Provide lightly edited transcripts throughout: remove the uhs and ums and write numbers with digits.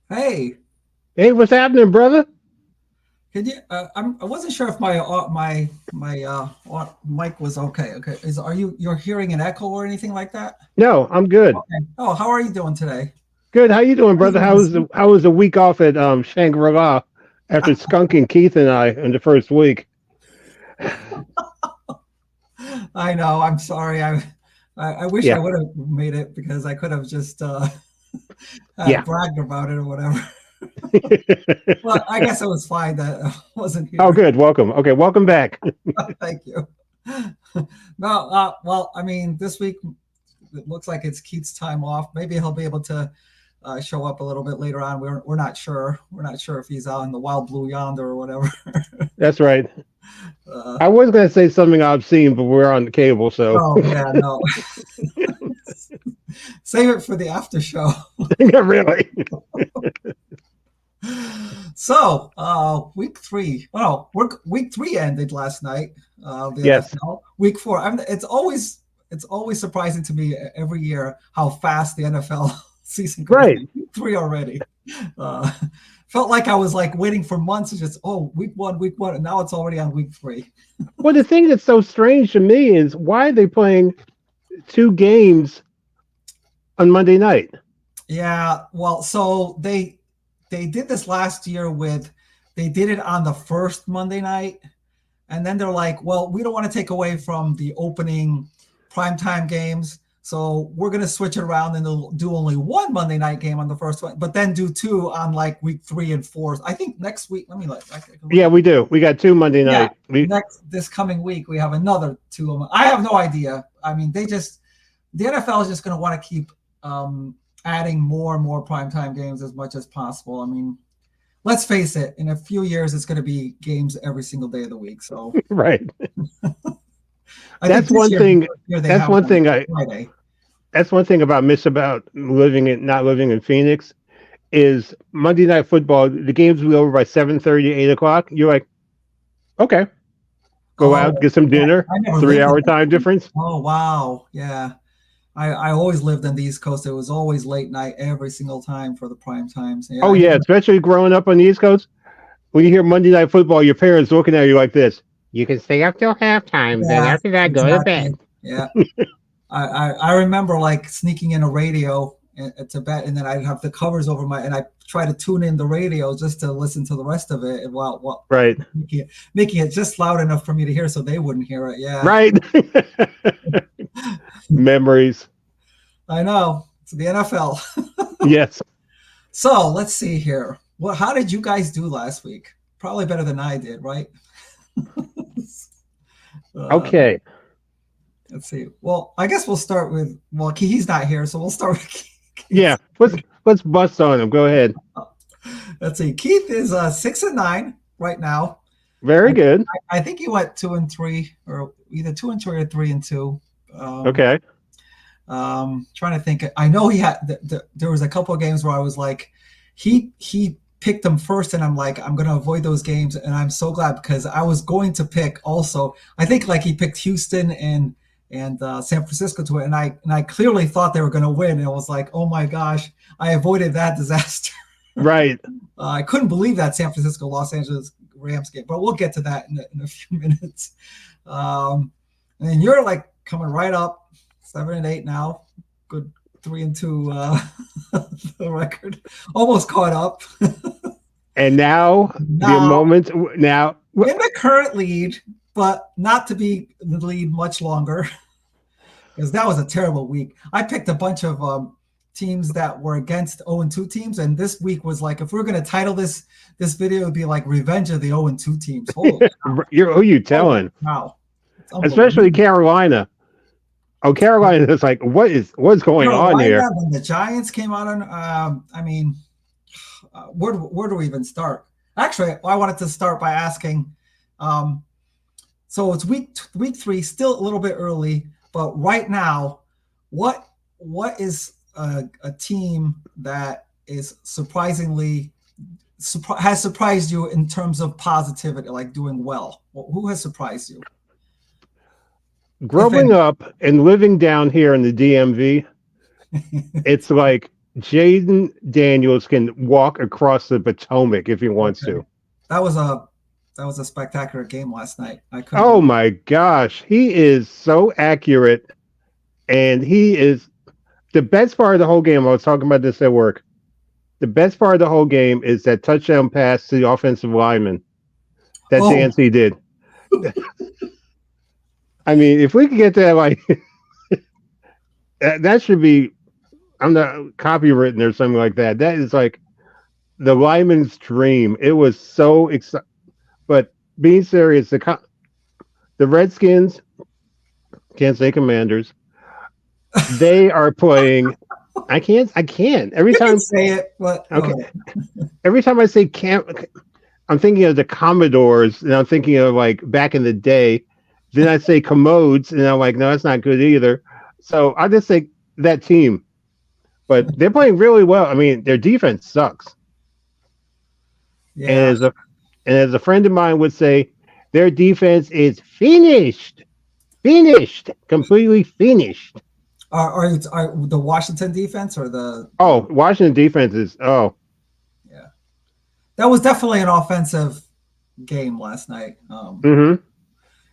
Hey, Hey, what's happening, brother? can you? I wasn't sure if my mic was okay. Okay, you're hearing an echo or anything like that? No, I'm good. Okay. Oh, how are you doing today? Good. How you doing, How are you brother? doing this week? How was the week off at Shangri-La after skunking Keith and I in the first week? I know. I'm sorry. I wish I Yeah, would have made it because I could have just yeah. bragged about it or whatever. Well, I guess it was fine that I wasn't Oh, here. good. Welcome. Okay, welcome back. Thank you. No, well, I mean, this week it looks like it's Keith's time off. Maybe he'll be able to show up a little bit later on. We're not sure. We're not sure if he's out in the wild blue yonder or whatever. That's right. Uh, I was gonna say something obscene, but we're on the cable, so oh yeah, no. Save it for the after show. really. So, week three. Oh, week three ended last night. The Yes. NFL. Week four. It's always surprising to me every year how fast the NFL season goes. Right. Week three already. Uh, felt like I was like waiting for months to just week one, and now it's already on week three. Well, the thing that's so strange to me is why are they playing two games on Monday night? Yeah, well, so they did this last year with they did it on the first Monday night. And then they're like, well, we don't want to take away from the opening primetime games. So we're going to switch it around and they'll do only one Monday night game on the first one, but then do two on like week three and four. I think next week, let me look. I can look Yeah, at we do. We got two Monday yeah, night. We this coming week, we have another two of them. I have no idea. I mean, the NFL is just going to want to keep adding more and more primetime games as much as possible. I mean, let's face it, in a few years, it's going to be games every single day of the week. So right. I think That's this one year, thing. they That's have one one thing I Friday. that's one thing about not living in Phoenix is Monday night football. The games will be over by 7:30, 8 o'clock. You're like, okay, go out, Oh, get some yeah. dinner. I never three lived in hour that. time difference. Oh, wow. Yeah. I always lived on the East Coast. It was always late night every single time for the prime times. Yeah, Oh I yeah, never. especially growing up on the East Coast. When you hear Monday night football, your parents looking at you like this. You can stay up till halftime. Then Yeah, after that, go to exactly. bed. Yeah. I remember like sneaking in a radio to bed, and then I'd have the covers over my, and I try to tune in the radio just to listen to the rest of it, and while Right. making it just loud enough for me to hear, so they wouldn't hear it. Yeah, Right. Memories. I know. It's the NFL. Yes. So let's see here. Well, how did you guys do last week? Probably better than I did, right? uh, Okay. let's see. Well, I guess we'll start with. Well, he's not here, so we'll start with Yeah. Keith. Let's bust on them. Go ahead. Let's see. Keith is 6-9 right now. I, Very good. I think he went 2-3, or either 2-3 or 3-2. Um, Okay. Trying to think. I know he had. There was a couple of games where I was like, he picked them first, and I'm like, I'm going to avoid those games, and I'm so glad because I was going to pick also. I think like he picked Houston and San Francisco to it, and I clearly thought they were going to win, and I was like, oh my gosh, I avoided that disaster. Right. I couldn't believe that San Francisco Los Angeles Rams game, but we'll get to that in a few minutes. Um, and you're like coming right up 7-8 now. Good 3-2 the record. Almost caught up. And now the Now moment. Now. in the current lead, but not to be in the lead much longer because that was a terrible week. I picked a bunch of teams that were against 0-2 teams, and this week was like if we are going to title this video, it would be like Revenge of the 0-2 teams. Holy Who you holy telling? wow. It's Especially unbelievable. Carolina. Oh, Carolina is like, what's going on Carolina, here? when the Giants came out on, I mean, where do we even start? Actually, I wanted to start by asking. Um, so it's week three, still a little bit early, but right now, what is a team that is has surprised you in terms of positivity, like doing well? Who has surprised you, if Growing any? up and living down here in the DMV, it's like Jaden Daniels can walk across the Potomac if he wants Okay. to. That was a spectacular game last night. I couldn't Oh believe my gosh, he is so accurate, and he is the best part of the whole game. I was talking about this at work. The best part of the whole game is that touchdown pass to the offensive lineman that Oh, Dancy did. I mean, if we could get that, like, that should be, I'm not copywritten or something like that. That is like the lineman's dream. It was so exciting. But being serious, the Redskins, can't say Commanders, they are playing. I can't. Every you can time, say it, but go okay. ahead. Every time I say can't, I'm thinking of the Commodores, and I'm thinking of like back in the day. Then I say Commodes, and I'm like, no, that's not good either. So I just think that team, but they're playing really well. I mean, their defense sucks, and Yeah. as a friend of mine would say, their defense is finished, completely finished. Are the Washington defense or the Oh, Washington defense is yeah. That was definitely an offensive game last night. mm-hmm.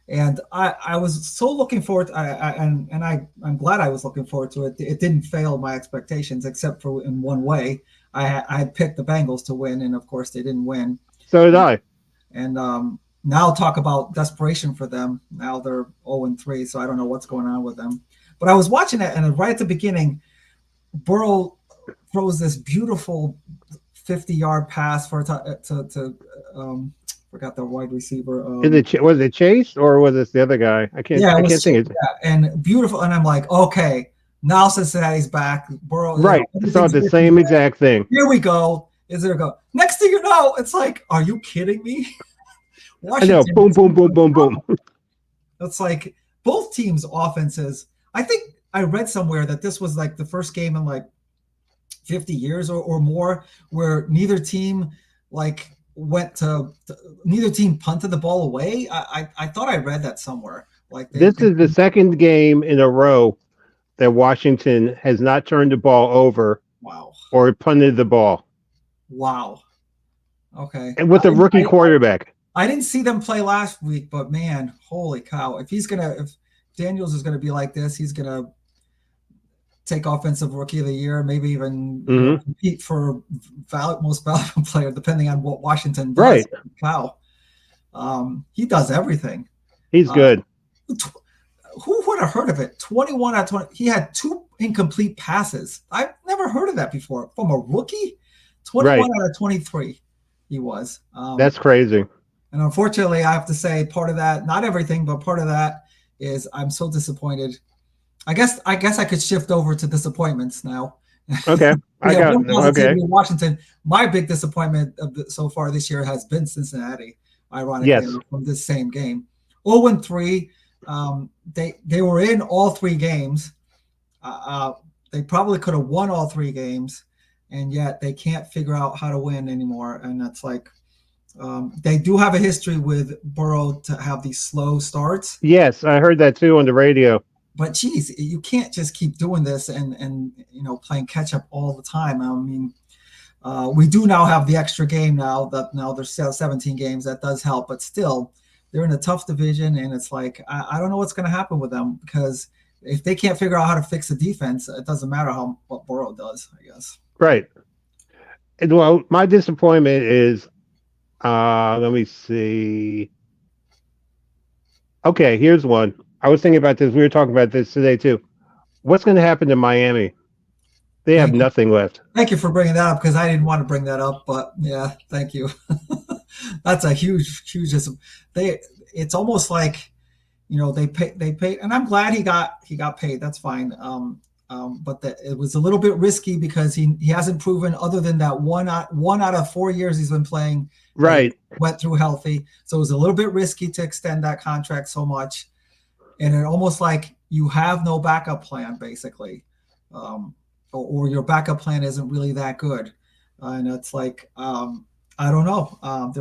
And I was so looking forward to, I'm glad I was looking forward to it. It didn't fail my expectations except for in one way. I had picked the Bengals to win, and of course they didn't win. So did I. And now talk about desperation for them. Now they're 0-3, so I don't know what's going on with them. But I was watching it, and right at the beginning, Burrow throws this beautiful 50-yard pass to forgot the wide receiver. Was it Chase or was it the other guy? I can't. Yeah, I it can't was think. and beautiful. And I'm like, okay, now Cincinnati's back. Burrow, Right. I saw the same exact thing. Here we go. Is there a go? Next thing you know, it's like, are you kidding me? I know. Boom, boom, boom, boom, boom. It's like both teams' offenses. I think I read somewhere that this was like the first game in like 50 years or more where neither team like neither team punted the ball away. I thought I read that somewhere. Like this is the second game in a row that Washington has not turned the ball over. Wow. Or punted the ball. Wow. Okay. And with a rookie quarterback. I didn't see them play last week, but man, holy cow! If Daniels is gonna be like this, he's gonna take offensive rookie of the year, maybe even compete for most valuable player, depending on what Washington does. Right. Wow. He does everything. He's good. Who would have heard of it? 21 out of 20. He had 2 incomplete passes. I've never heard of that before from a rookie. 21 out of 23 he was. That's crazy. And unfortunately, I have to say part of that, not everything, but part of that is I'm so disappointed. I guess I could shift over to disappointments now. Okay. Okay. Washington. My big disappointment so far this year has been Cincinnati, ironically, from this same game. 0-3. They were in all 3 games. They probably could have won all 3 games, and yet they can't figure out how to win anymore. And that's like they do have a history with Burrow to have these slow starts. Yes, I heard that too on the radio. But geez, you can't just keep doing this and playing catch up all the time. I mean, we do now have the extra game now there's 17 games. That does help, but still they're in a tough division, and it's like I don't know what's going to happen with them, because if they can't figure out how to fix the defense, it doesn't matter what Burrow does, I guess. Right. And, well, my disappointment is, let me see. Okay, here's one. I was thinking about this. We were talking about this today too. What's going to happen to Miami? They have nothing left. Thank you for bringing that up, because I didn't want to bring that up, but yeah, thank you. That's a huge. It's almost like, they pay, and I'm glad he got paid. That's fine. But it was a little bit risky because he hasn't proven, other than that one out of 4 years he's been playing. Right. Went through healthy, so it was a little bit risky to extend that contract so much, and it almost like you have no backup plan basically, or your backup plan isn't really that good, and it's like I don't know.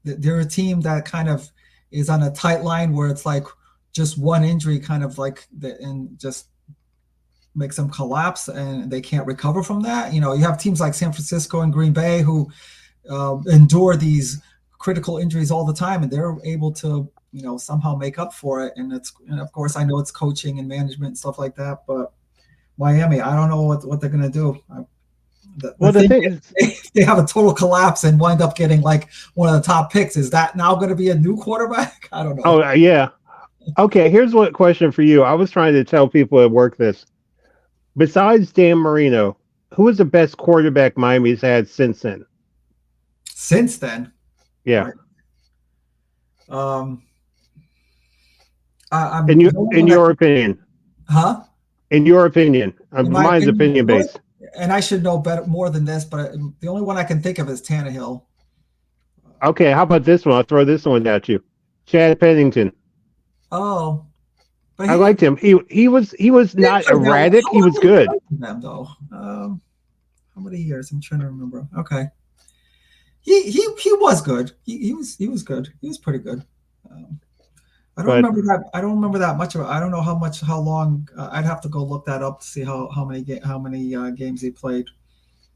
They're a team that kind of is on a tight line where it's like just one injury kind of like and just makes them collapse and they can't recover from that. You have teams like San Francisco and Green Bay who endure these critical injuries all the time, and they're able to somehow make up for it. And of course I know it's coaching and management and stuff like that, but Miami, I don't know what they're going to do. The thing is, if they have a total collapse and wind up getting like one of the top picks, is that now going to be a new quarterback? I don't know. Oh, yeah. Okay, here's one question for you. I was trying to tell people at work this. Besides Dan Marino, who is the best quarterback Miami's had since then? Since then? Yeah. Right. In your opinion? Huh? In your opinion? Mine's opinion based. And I should know more than this, but the only one I can think of is Tannehill. Okay, how about this one? I'll throw this one at you. Chad Pennington. Oh, but I liked him. He was not erratic. He was good. Them though. How many years? I'm trying to remember. Okay. He was good. He was good. He was pretty good. I don't remember that much of it. I don't know how long. I'd have to go look that up to see how many games he played.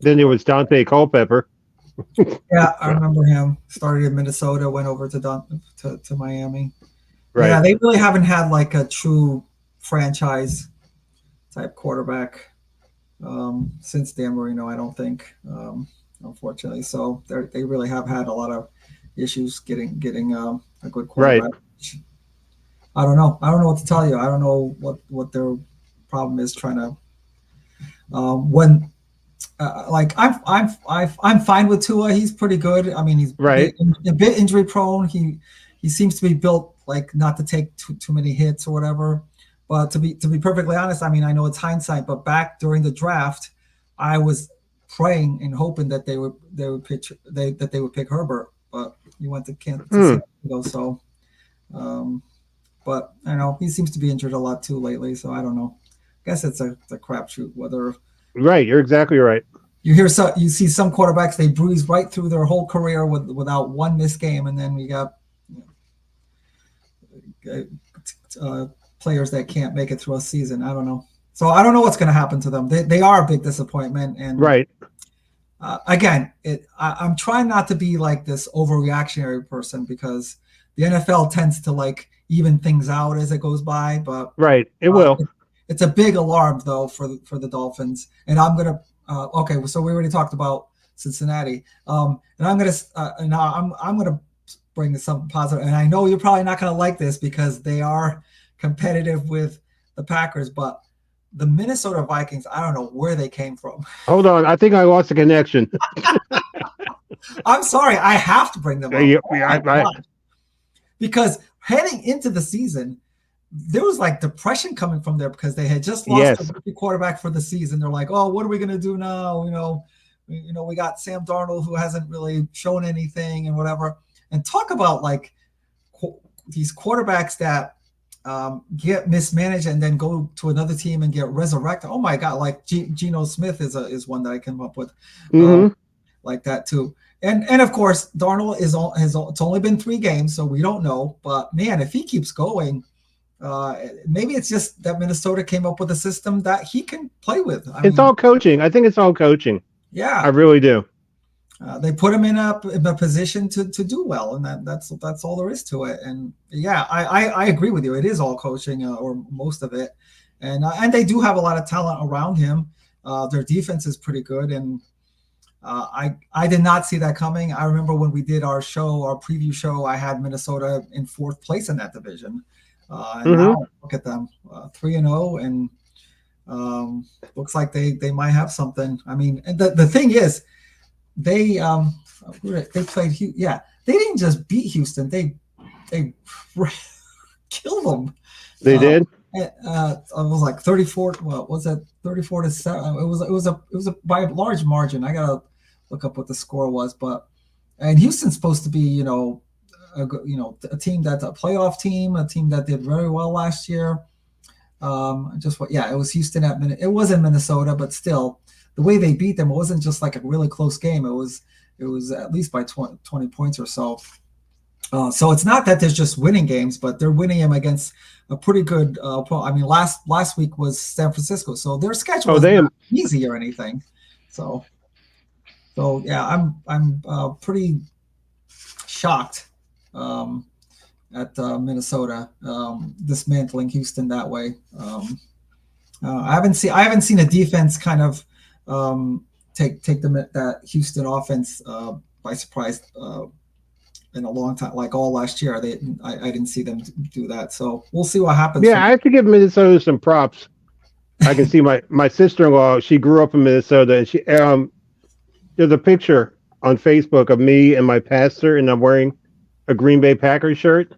Then there was Dante Culpepper. Yeah, I remember him. Started in Minnesota, went over to Miami. Right. Yeah, they really haven't had like a true franchise type quarterback since Dan Marino, I don't think, unfortunately. So they really have had a lot of issues getting a good quarterback. Right. I don't know what to tell you. I don't know what their problem is trying to I'm fine with Tua. He's pretty good. I mean, he's right. a bit injury prone. He seems to be built like not to take too many hits or whatever. But to be perfectly honest, I mean, I know it's hindsight, but back during the draft, I was praying and hoping that they would pick Herbert, but he went to Kansas City, so. But I know he seems to be injured a lot too lately, so I don't know. I guess it's a crapshoot whether. Right, you're exactly right. You see some quarterbacks, they breeze right through their whole career without one missed game, and then we got players that can't make it through a season. I don't know. So I don't know what's going to happen to them. They are a big disappointment, and right. Again, I'm trying not to be like this overreactionary person because the NFL tends to like even things out as it goes by, but right, it will. It's a big alarm though for the Dolphins, and I'm gonna. Okay, so we already talked about Cincinnati, and I'm gonna bring something positive, and I know you're probably not gonna like this because they are competitive with the Packers, but the Minnesota Vikings, I don't know where they came from. Hold on, I think I lost the connection. I'm sorry, I have to bring them up. Because heading into the season, there was like depression coming from there because they had just lost their rookie quarterback for the season. They're like, oh, what are we going to do now? We got Sam Darnold who hasn't really shown anything and whatever. And talk about like these quarterbacks that get mismanaged and then go to another team and get resurrected. Oh my God. Like Geno Smith is one that I came up with like that too. And of course, Darnold it's only been 3 games, so we don't know. But man, if he keeps going, maybe it's just that Minnesota came up with a system that he can play with. It's all coaching. I think it's all coaching. Yeah, I really do. They put him in a position to do well, and that's all there is to it. And yeah, I agree with you. It is all coaching, or most of it, and they do have a lot of talent around him. Their defense is pretty good, and I did not see that coming. I remember when we did our preview show, I had Minnesota in 4th place in that division. And now look at them, 3-0, and looks like they might have something. I mean, and the thing is, they played. Yeah, they didn't just beat Houston; they killed them. They did. It was like 34. What was that? 34-7. It was by a large margin. I gotta look up what the score was, and Houston's supposed to be a team that's a playoff team, a team that did very well last year. It was Houston it was in Minnesota, but still, the way they beat them, it wasn't just like a really close game. It was at least by 20 points or so. So it's not that they're just winning games, but they're winning them against a pretty good. I mean, last week was San Francisco, so their schedule Oh, is they not easy or anything. So yeah, I'm pretty shocked at Minnesota dismantling Houston that way. I haven't seen a defense kind of take that Houston offense by surprise in a long time. Like all last year, I didn't see them do that. So we'll see what happens. Yeah, I have to give Minnesota some props. I can see my sister-in-law. She grew up in Minnesota, and she there's a picture on Facebook of me and my pastor, and I'm wearing a Green Bay Packers shirt.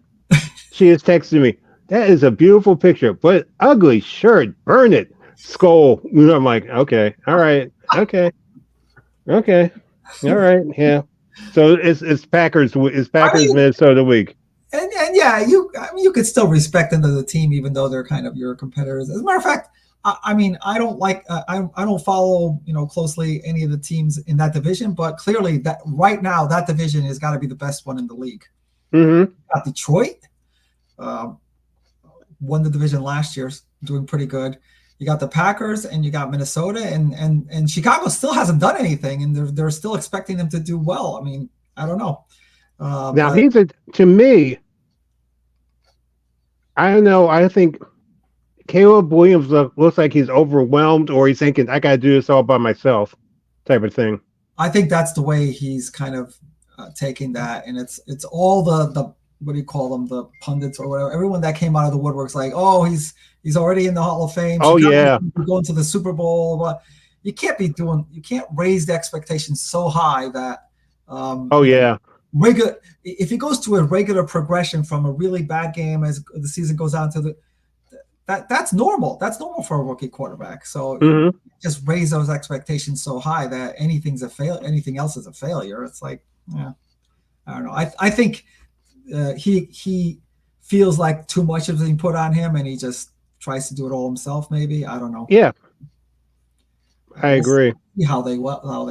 She is texting me, "That is a beautiful picture, but ugly shirt. Burn it, skull." I'm like, okay, all right, okay, all right, yeah. So it's Packers mean, Minnesota week. and yeah, you could still respect them as a team, even though they're kind of your competitors. As a matter of fact, I mean, I don't like I don't follow closely any of the teams in that division, but clearly that right now that division has got to be the best one in the league. Mm-hmm. Got Detroit, won the division last year, doing pretty good. You got the Packers and you got Minnesota, and Chicago still hasn't done anything, and they're still expecting them to do well. I mean, I don't know. Now But to me, I don't know. I think Caleb Williams looks like he's overwhelmed, or he's thinking, I got to do this all by myself, type of thing. I think that's the way he's kind of taking that, and it's all the what do you call them, the pundits or whatever, everyone that came out of the woodworks like, oh, he's already in the Hall of Fame. Oh yeah, going to the Super Bowl. But you can't raise the expectations so high that oh yeah, regular. If he goes to a regular progression from a really bad game as the season goes on to that's normal. That's normal for a rookie quarterback. So mm-hmm. just raise those expectations so high that anything else is a failure. It's like, yeah, I don't know. I think he feels like too much is being put on him, and he just tries to do it all himself. Maybe, I don't know. Yeah, I agree. See how they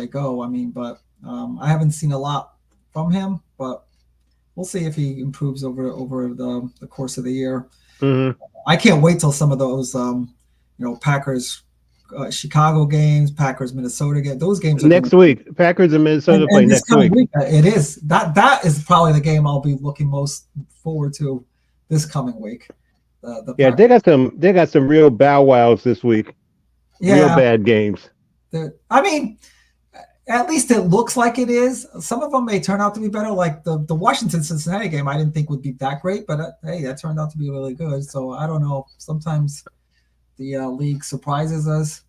go. I mean, but I haven't seen a lot from him, but we'll see if he improves over the course of the year. Mm-hmm. I can't wait till some of those, Packers, Chicago games, Packers, Minnesota games. Those games are next week. Packers and Minnesota play next week. It is that is probably the game I'll be looking most forward to this coming week. Yeah, they got some real bow wows this week. Yeah, real bad games. I mean, at least it looks like it is. Some of them may turn out to be better. Like the Washington Cincinnati game, I didn't think would be that great, but hey, that turned out to be really good. So I don't know. Sometimes the league surprises us.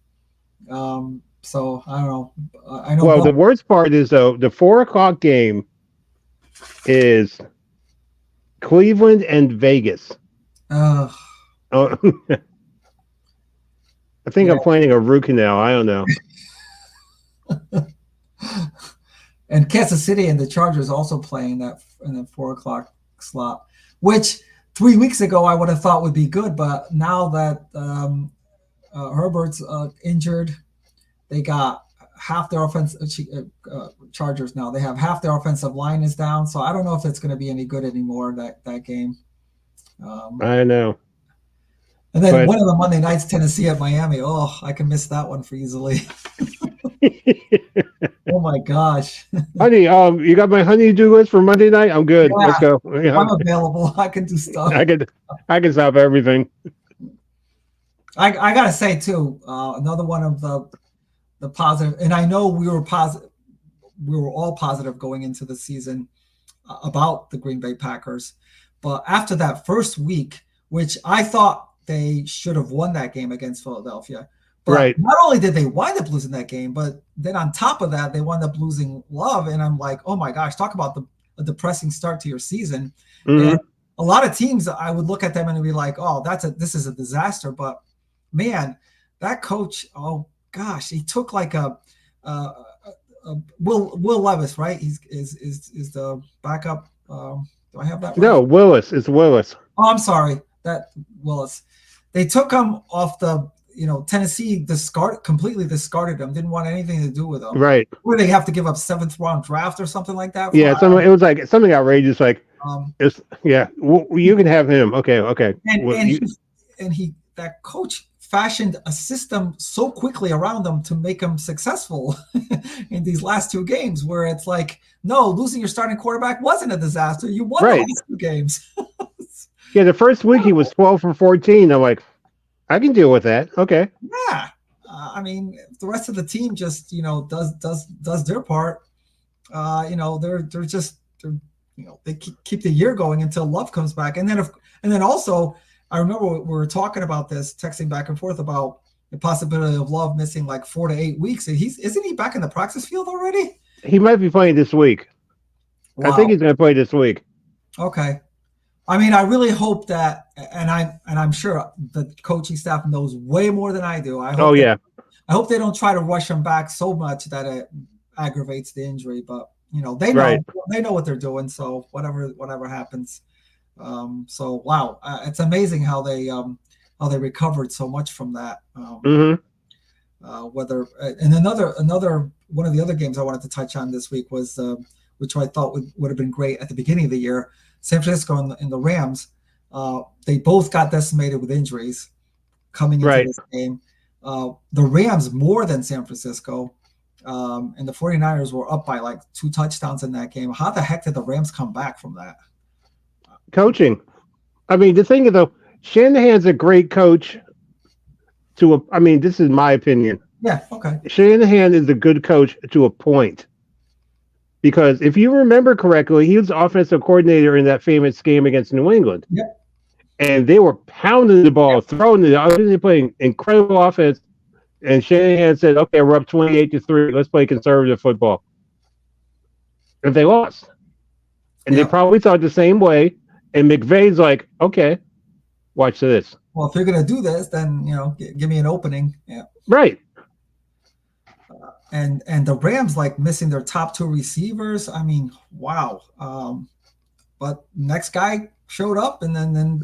So I don't know. I know. Well, the worst part is though the 4:00 game is Cleveland and Vegas. Oh, I think I'm planning a root canal. I don't know. And Kansas City and the Chargers also playing that in the 4:00 slot, which 3 weeks ago I would have thought would be good, but now that Herbert's injured, they got half their Chargers now. They have half their offensive line is down, so I don't know if it's going to be any good anymore that game. I know. And then one of the Monday nights, Tennessee at Miami. Oh, I can miss that one for easily. Oh my gosh, honey! You got my honey-do list for Monday night. I'm good. Yeah, let's go. I'm available. I can do stuff. I can stop everything. I gotta say too, another one of the positive, and I know we were positive. We were all positive going into the season about the Green Bay Packers, but after that first week, which I thought they should have won that game against Philadelphia. But right. Not only did they wind up losing that game, but then on top of that, they wound up losing Love. And I'm like, oh my gosh, talk about a depressing start to your season. Mm-hmm. And a lot of teams, I would look at them and be like, oh, this is a disaster. But man, that coach, oh gosh, he took like a Will Levis, right? He's is the backup. Do I have that right? No, Willis. It's Willis. Oh, I'm sorry, that Willis. They took him off the. Tennessee completely discarded them, didn't want anything to do with them. Right. Where they have to give up 7th-round draft or something like that. Yeah, it was like something outrageous. Like, you can have him. Okay. And that coach fashioned a system so quickly around them to make them successful in these last 2 games, where it's like, no, losing your starting quarterback wasn't a disaster. You won the last 2 games. Yeah, the first week he was 12 for 14. I'm like, I can deal with that. Okay. Yeah. I mean, if the rest of the team just, does their part, they keep the year going until Love comes back. And then also, I remember we were talking about this, texting back and forth about the possibility of Love missing like 4 to 8 weeks. Isn't he back in the practice field already? He might be playing this week. Wow. I think he's going to play this week. Okay. I mean, I really hope that, and I'm sure the coaching staff knows way more than I do. I hope they don't try to rush him back so much that it aggravates the injury. But they know what they're doing. So whatever happens. So wow, it's amazing how they recovered so much from that. And another one of the other games I wanted to touch on this week was which I thought would have been great at the beginning of the year. San Francisco and the Rams, they both got decimated with injuries coming into this game. The Rams more than San Francisco, and the 49ers were up by like 2 touchdowns in that game. How the heck did the Rams come back from that? Coaching. I mean, the thing is, though, Shanahan's a great coach. This is my opinion. Yeah, okay. Shanahan is a good coach to a point. Because if you remember correctly, he was the offensive coordinator in that famous game against New England. Yep. And they were pounding the ball, throwing it. They were playing incredible offense. And Shanahan said, okay, we're up 28-3. Let's play conservative football. And they lost. And they probably thought the same way. And McVay's like, okay, watch this. Well, if you're going to do this, then, give me an opening. Yeah. Right. And the Rams like missing their top 2 receivers. I mean, wow. But next guy showed up, and then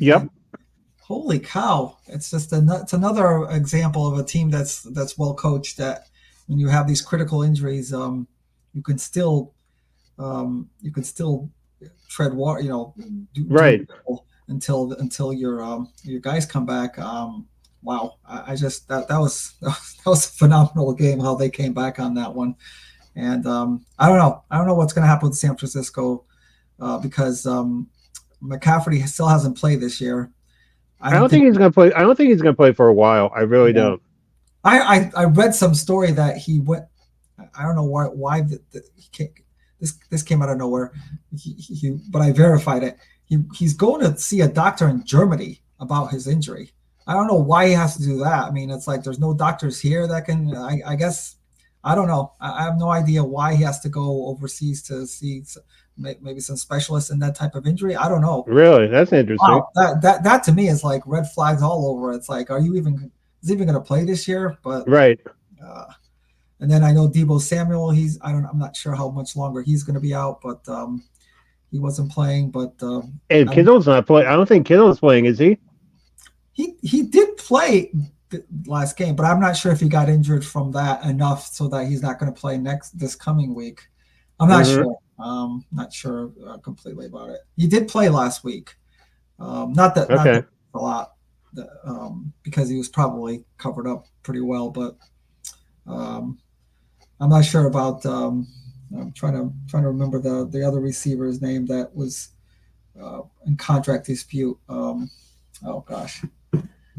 holy cow! It's just it's another example of a team that's well coached. That when you have these critical injuries, you can still tread water. Until your guys come back. Wow, I just that was a phenomenal game how they came back on that one, and I don't know what's going to happen with San Francisco because McCaffrey still hasn't played this year. I don't think he's going to play. I don't think he's going to play for a while. I really don't. I read some story that he went. I don't know why this came out of nowhere. But I verified it. He's going to see a doctor in Germany about his injury. I don't know why he has to do that. I mean, it's like there's no doctors here that can. I guess I don't know. I have no idea why he has to go overseas to see maybe some specialists in that type of injury. I don't know. Really, that's interesting. Wow, that to me is like red flags all over. It's like, is he even going to play this year? But right. And then I know Deebo Samuel. I'm not sure how much longer he's going to be out, but he wasn't playing. But and Kittle's not playing. I don't think Kittle's playing. Is he? He did play the last game, but I'm not sure if he got injured from that enough so that he's not going to play this coming week. I'm not sure. Not sure completely about it. He did play last week. Not that a lot, because he was probably covered up pretty well. But I'm not sure about. I'm trying to remember the other receiver's name that was in contract dispute. Oh gosh.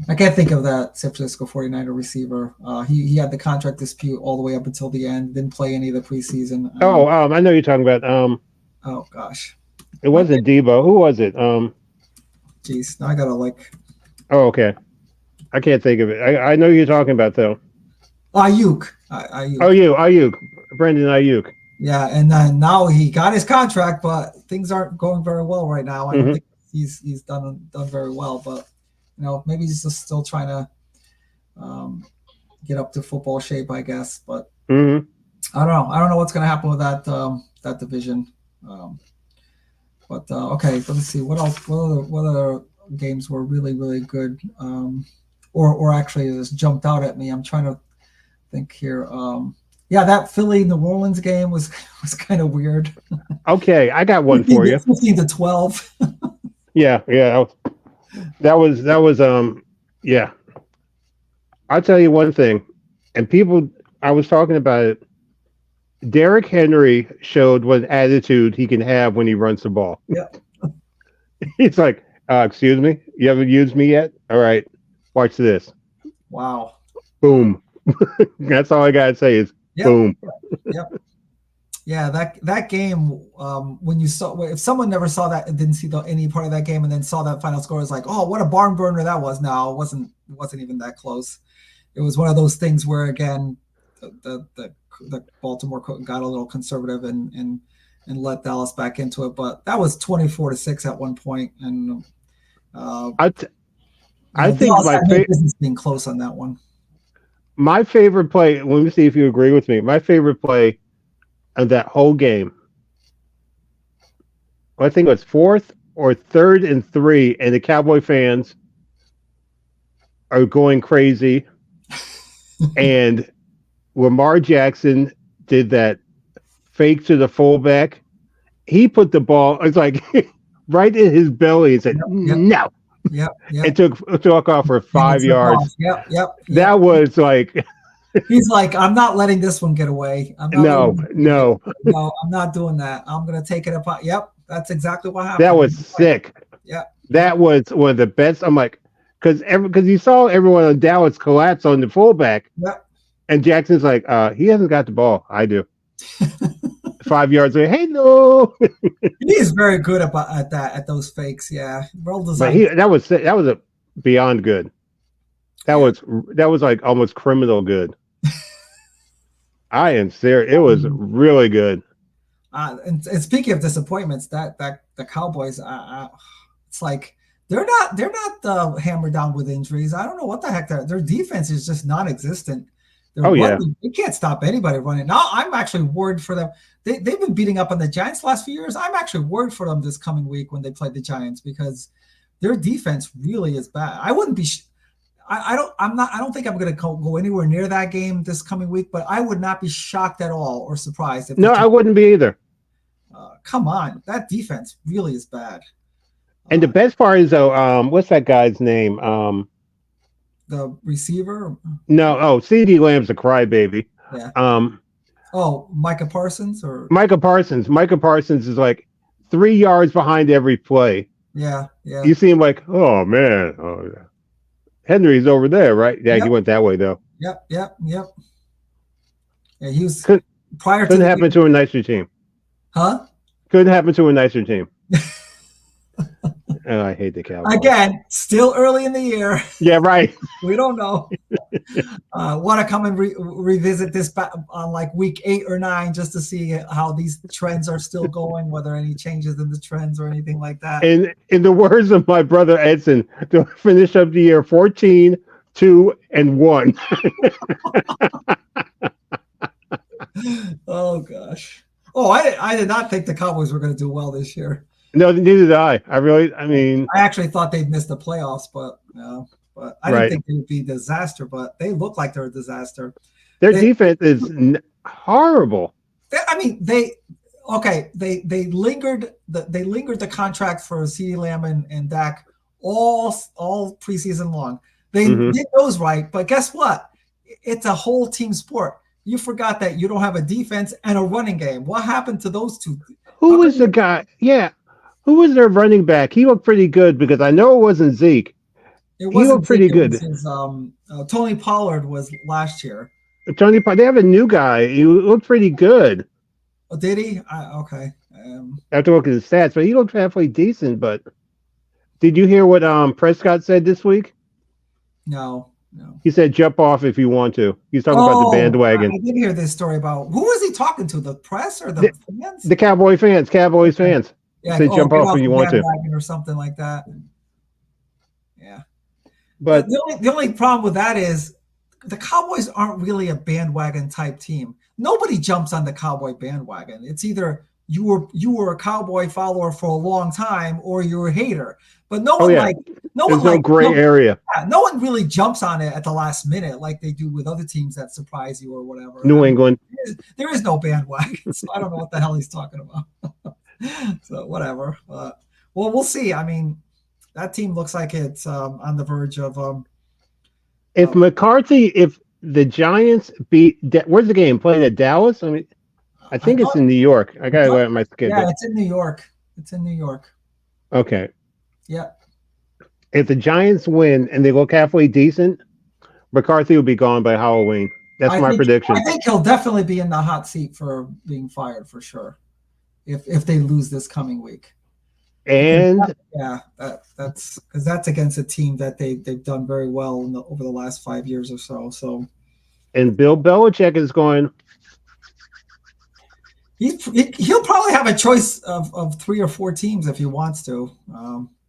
I can't think of that San Francisco 49er receiver. He had the contract dispute all the way up until the end. Didn't play any of the preseason. I know you're talking about. Oh gosh, it wasn't Deebo. Who was it? Jeez, now I gotta like. Oh, okay. I can't think of it. I know you're talking about though. Ayuk. Ayuk. Brandon Ayuk. Yeah, and then now he got his contract, but things aren't going very well right now. I don't think he's done very well, but. Maybe he's just still trying to get up to football shape, I guess. But I don't know. I don't know what's going to happen with that division. Okay, let's see. What else? What other games were really, really good? or actually it just jumped out at me. I'm trying to think here. Yeah, that Philly New Orleans game was kind of weird. Okay, I got one for you. 15-12. Yeah, that was yeah. I'll tell you one thing, and people, I was talking about it. Derrick Henry showed what attitude he can have when he runs the ball. Yeah. He's like, excuse me, you haven't used me yet? All right, watch this. Wow. Boom. That's all I gotta say is boom. Yep. Yeah, that game, when you saw, if someone never saw that and didn't see any part of that game and then saw that final score, is like, oh, what a barn burner that was. No, it wasn't even that close. It was one of those things where, again, the Baltimore got a little conservative and let Dallas back into it. But that was 24-6 at one point, and I think my business being close on that one. My favorite play. Let me see if you agree with me. My favorite play of that whole game, I think it was 4th or 3rd and 3, and the Cowboy fans are going crazy. And Lamar Jackson did that fake to the fullback. He put the ball, it's like right in his belly and said, no. Yep. It took off for 5 yards. Yep. That was like, he's like, I'm not letting this one get away. No, I'm not doing that. I'm gonna take it apart. Yep, that's exactly what happened. That was sick. Yeah, that was one of the best. I'm like, because you saw everyone on Dallas collapse on the fullback. Yep. And Jackson's like, he hasn't got the ball. I do. 5 yards away. Hey, no. He is very good at those fakes. Yeah, well designed. But that was a beyond good. That was like almost criminal good. I am serious. It was really good. And speaking of disappointments, that the Cowboys, it's like they're not hammered down with injuries. I don't know what the heck their defense is just non-existent. They can't stop anybody running. Now I'm actually worried for them. They've been beating up on the Giants the last few years. I'm actually worried for them this coming week when they play the Giants because their defense really is bad. I wouldn't be. I don't think I'm going to go anywhere near that game this coming week, but I would not be shocked at all or surprised. No, I wouldn't be either. Come on, that defense really is bad. And the best part is though, what's that guy's name? The receiver? No, CeeDee Lamb's a crybaby. Yeah. Micah Parsons or Micah Parsons. Micah Parsons is like 3 yards behind every play. Yeah. You see him like, oh man, Henry's over there, right? Yeah, He went that way though. Yep. Yeah, he was couldn't happen to a nicer team. Huh? Couldn't happen to a nicer team. And I hate the Cowboys. Again, still early in the year. Yeah, right. We don't know. Want to come and revisit this on like week 8 or 9 just to see how these trends are still going, whether any changes in the trends or anything like that. And in the words of my brother Edson, to finish up the year 14, 2, and 1. Oh gosh. Oh, I did not think the Cowboys were going to do well this year. No, neither did I. I actually thought they'd miss the playoffs, but I didn't think they would be a disaster. But they look like they're a disaster. Their defense is horrible. They lingered the contract for CeeDee Lamb and Dak all preseason long. They did those right, but guess what? It's a whole team sport. You forgot that you don't have a defense and a running game. What happened to those two? Who was the guy? Yeah. Who was their running back? He looked pretty good because I know it wasn't Zeke. He looked pretty good. Tony Pollard was last year. They have a new guy. He looked pretty good. Oh, did he? Okay. I have to look at his stats, but he looked halfway decent. But did you hear what Prescott said this week? No. He said, "Jump off if you want to." He's talking about the bandwagon. I did hear this story about who was he talking to? The press or the fans? The Cowboys fans. Yeah, say jump off when you want to, or something like that. Yeah, but the only problem with that is the Cowboys aren't really a bandwagon type team. Nobody jumps on the Cowboy bandwagon. It's either you were a Cowboy follower for a long time or you're a hater. But no Oh one yeah. There's no gray area. no one really jumps on it at the last minute like they do with other teams that surprise you or whatever. New England. There is no bandwagon, so I don't know what the hell he's talking about. So whatever. Well, we'll see. I mean, that team looks like it's on the verge of. If the Giants beat, where's the game? Playing at Dallas? I mean, I think it's in New York. I gotta go at my schedule. Yeah, it's in New York. It's in New York. Okay. Yeah. If the Giants win and they look halfway decent, McCarthy will be gone by Halloween. That's my prediction. I think he'll definitely be in the hot seat for being fired for sure. If they lose this coming week. And that's because that's against a team that they've done very well over the last 5 years or so. So, and Bill Belichick is going. He'll probably have a choice of 3 or 4 teams if he wants to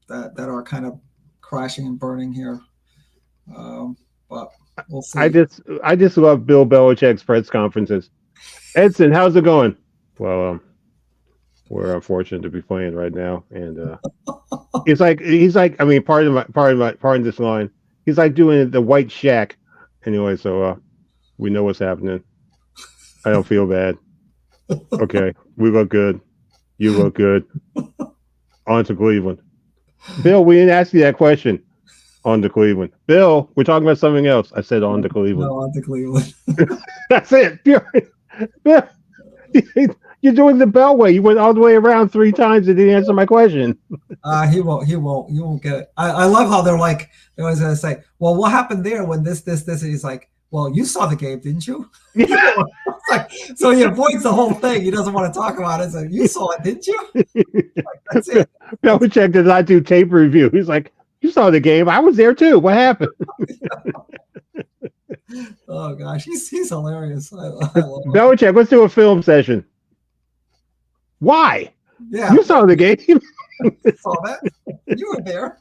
that are kind of crashing and burning here. But we'll see. I just love Bill Belichick's press conferences. Edson, how's it going? Well, we're unfortunate to be playing right now, and he's like, I mean, pardon this line. He's like doing the White Shack, anyway. So we know what's happening. I don't feel bad. Okay, we look good. You look good. On to Cleveland. Bill, we didn't ask you that question. On to Cleveland. Bill, we're talking about something else. I said on to Cleveland. No, on to Cleveland. That's it. Bill, you're doing the Beltway. You went all the way around 3 times and didn't answer my question. He won't get it. I love how they're always gonna say, well, what happened there when this, and he's like, well, you saw the game, didn't you? Yeah. So he avoids the whole thing. He doesn't want to talk about it. So you saw it, didn't you? That's it. Belichick did not do tape review. He's like, you saw the game. I was there too. What happened? Oh gosh, he's hilarious. I love him. Belichick, let's do a film session. Why? Yeah, you saw the game. Saw that. You were there.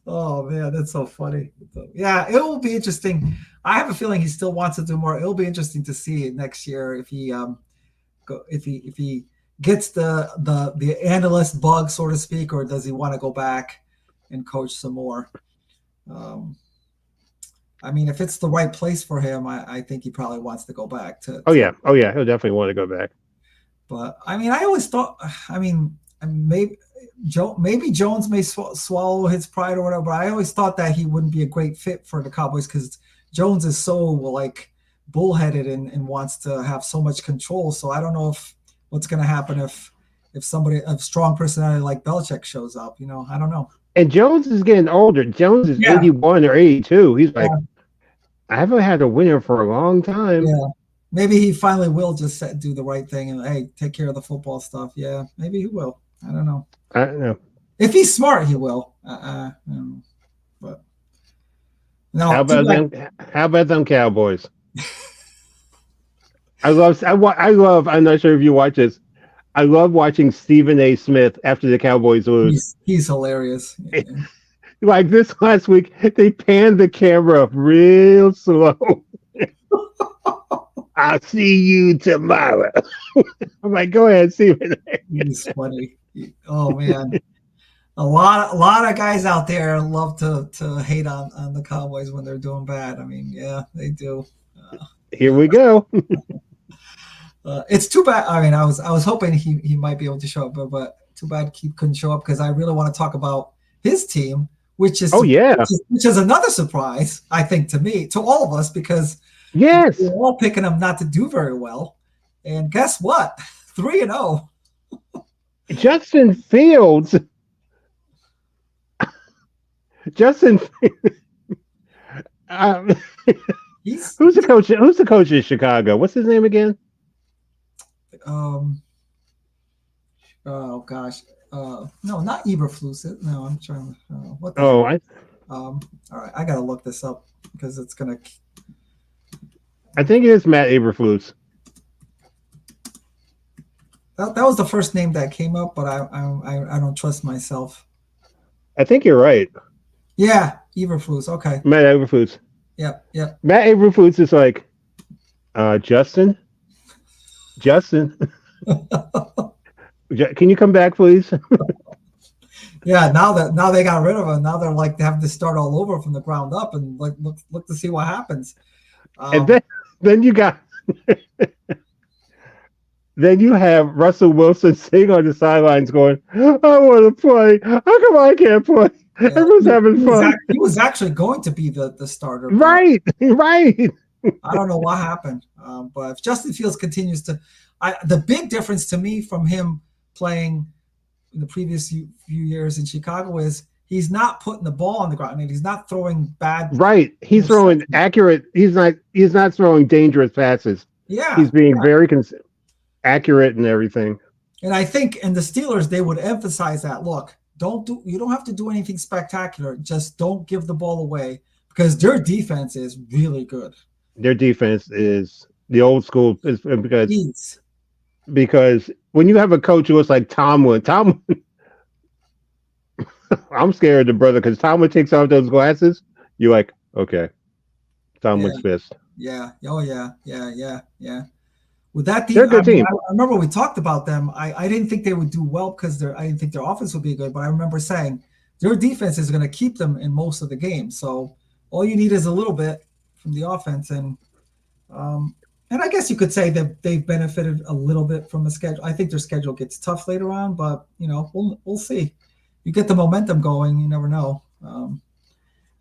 Oh man, that's so funny. Yeah, it will be interesting. I have a feeling he still wants to do more. It'll be interesting to see next year if he gets the analyst bug, so to speak, or does he want to go back and coach some more? I mean, if it's the right place for him, I think he probably wants to go back to. Oh yeah, he'll definitely want to go back. But I mean, I always thought, maybe Jones may swallow his pride or whatever, but I always thought that he wouldn't be a great fit for the Cowboys because Jones is so like bullheaded and wants to have so much control. So I don't know what's going to happen if somebody a strong personality like Belichick shows up. I don't know. And Jones is getting older. Jones is 81 or 82. He's like, I haven't had a winner for a long time. Yeah. Maybe he finally will just do the right thing and, hey, take care of the football stuff. Yeah, maybe he will. I don't know. I don't know. If he's smart, he will. But no. How about them Cowboys? I love. I'm not sure if you watch this. I love watching Stephen A. Smith after the Cowboys lose. He's hilarious. Yeah. Like this last week, they panned the camera real slow. I'll see you tomorrow. I'm like, go ahead, Stephen. He's funny. Oh man, a lot of guys out there love to hate on the Cowboys when they're doing bad. I mean, yeah, they do. Here we go. It's too bad. I mean, I was hoping he might be able to show up, but too bad he couldn't show up because I really want to talk about his team, which is which is another surprise, I think, to all of us, because we're all picking them not to do very well, and guess what? 3-0. Justin Fields. Who's the coach? Who's the coach in Chicago? What's his name again? Oh gosh. No, not Eberflus. No, I'm trying to. What? All right, I gotta look this up because it's gonna. I think it is Matt Eberflus. That was the first name that came up, but I don't trust myself. I think you're right. Yeah, Eberflus. Okay. Matt Eberflus. Yep. Matt Eberflus is like, Justin, Justin, can you come back, please? Yeah, now they got rid of him. Now they're like they have to start all over from the ground up and like look to see what happens. And Um, then you got then you have Russell Wilson sitting on the sidelines going, "I want to play. How come I can't play? yeah, Everyone's having fun." he was actually going to be the starter, but Right, right. I don't know what happened. But if Justin Fields continues to, the big difference to me from him playing in the previous few years in Chicago is he's not putting the ball on the ground. I mean, he's not throwing bad. Right. He's throwing accurate. He's not throwing dangerous passes. Yeah, He's being very accurate and everything. and I think in the Steelers they would emphasize that. Look, you don't have to do anything spectacular. Just don't give the ball away because their defense is really good. Their defense is the old school is because when you have a coach who looks like Tomlin, I'm scared of the brother because Tomlin takes off those glasses. You're like, okay, Tomlin's pissed. Yeah. Oh yeah. With that, they're a good team. I remember we talked about them. I didn't think they would do well because I didn't think their offense would be good. But I remember saying their defense is going to keep them in most of the games. So all you need is a little bit from the offense, and I guess you could say that they've benefited a little bit from the schedule. I think their schedule gets tough later on, but we'll see. You get the momentum going, you never know.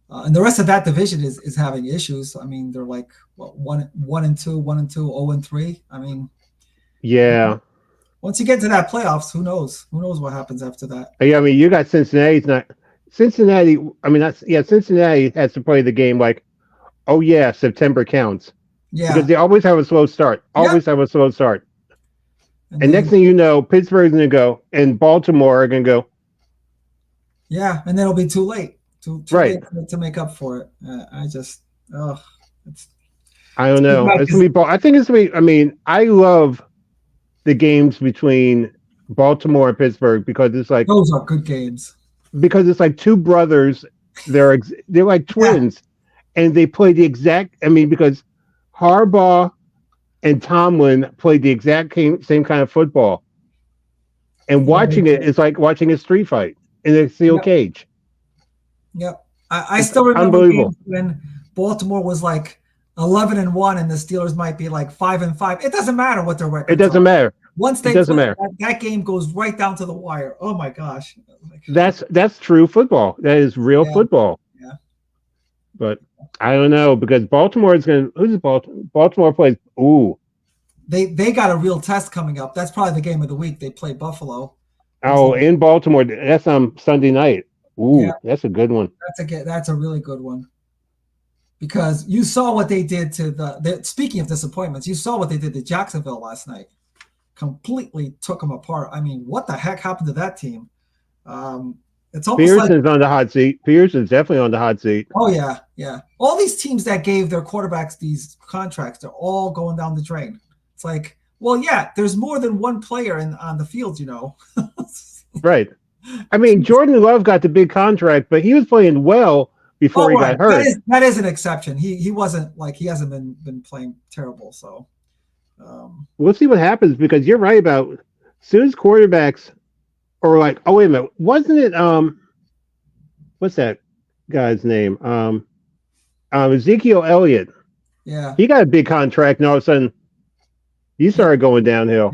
And the rest of that division is having issues. I mean, they're like what, 1-2, 0-3. I mean, yeah. Once you get to that playoffs, who knows? Who knows what happens after that? Yeah, I mean, you got Cincinnati. I mean, Cincinnati has to play the game like, oh yeah, September counts. Yeah, because they always have a slow start. And next thing you know, Pittsburgh's going to go, and Baltimore are going to go. Yeah, and then it'll be too late. Too right. late to make up for it. I don't know. It's gonna be. I think it's gonna be. I mean, I love the games between Baltimore and Pittsburgh because it's like those are good games. Because it's like two brothers. They're like twins, and they play the exact. I mean, because Harbaugh and Tomlin played the exact same kind of football, and watching it is like watching a street fight in a steel cage. Yep. I still remember games when Baltimore was like 11-1 and the Steelers might be like 5-5. It doesn't matter what their record. It doesn't matter. Once they play, that game goes right down to the wire. Oh my gosh. That's true football. That is real football. Yeah. But I don't know because Baltimore is going to. Who's Baltimore? Baltimore plays. Ooh. They got a real test coming up. That's probably the game of the week. They play Buffalo. Oh, in Baltimore. That's on Sunday night. Ooh, that's a good one. That's a really good one. Because you saw what they did to speaking of disappointments, you saw what they did to Jacksonville last night. Completely took them apart. I mean, what the heck happened to that team? It's almost Pearson's on the hot seat. Pearson's definitely on the hot seat. Oh yeah. All these teams that gave their quarterbacks these contracts, they're all going down the drain. It's like, well, yeah, there's more than one player on the field, Right. I mean, Jordan Love got the big contract, but he was playing well before he got hurt. That is an exception. He wasn't like he hasn't been playing terrible. So we'll see what happens because you're right about as soon as quarterbacks are like, oh wait a minute, wasn't it what's that guy's name? Ezekiel Elliott. Yeah. He got a big contract and all of a sudden he started going downhill.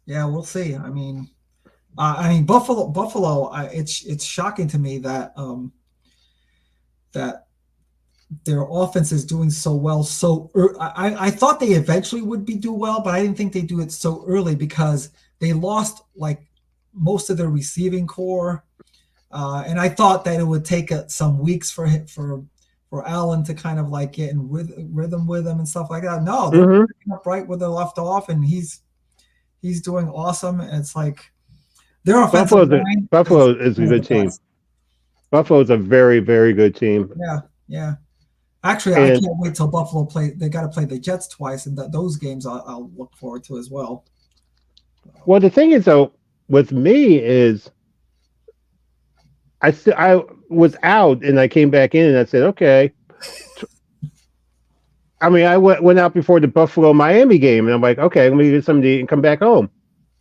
Yeah, we'll see. I mean, Buffalo. It's shocking to me that that their offense is doing so well. I thought they eventually would do well, but I didn't think they'd do it so early because they lost like most of their receiving core, and I thought that it would take some weeks for Allen to kind of like get in rhythm with them and stuff like that. No, they're picking up right where they left off, and he's doing awesome. It's like their offensive line. Buffalo is a good team. Buffalo is a very, very good team. Yeah. Actually, I can't wait till Buffalo play. They got to play the Jets twice, and those games I'll look forward to as well. Well, the thing is, though, with me is I was out and I came back in and I said, okay. I mean, I went out before the Buffalo Miami game, and I'm like, okay, let me get something to eat and come back home.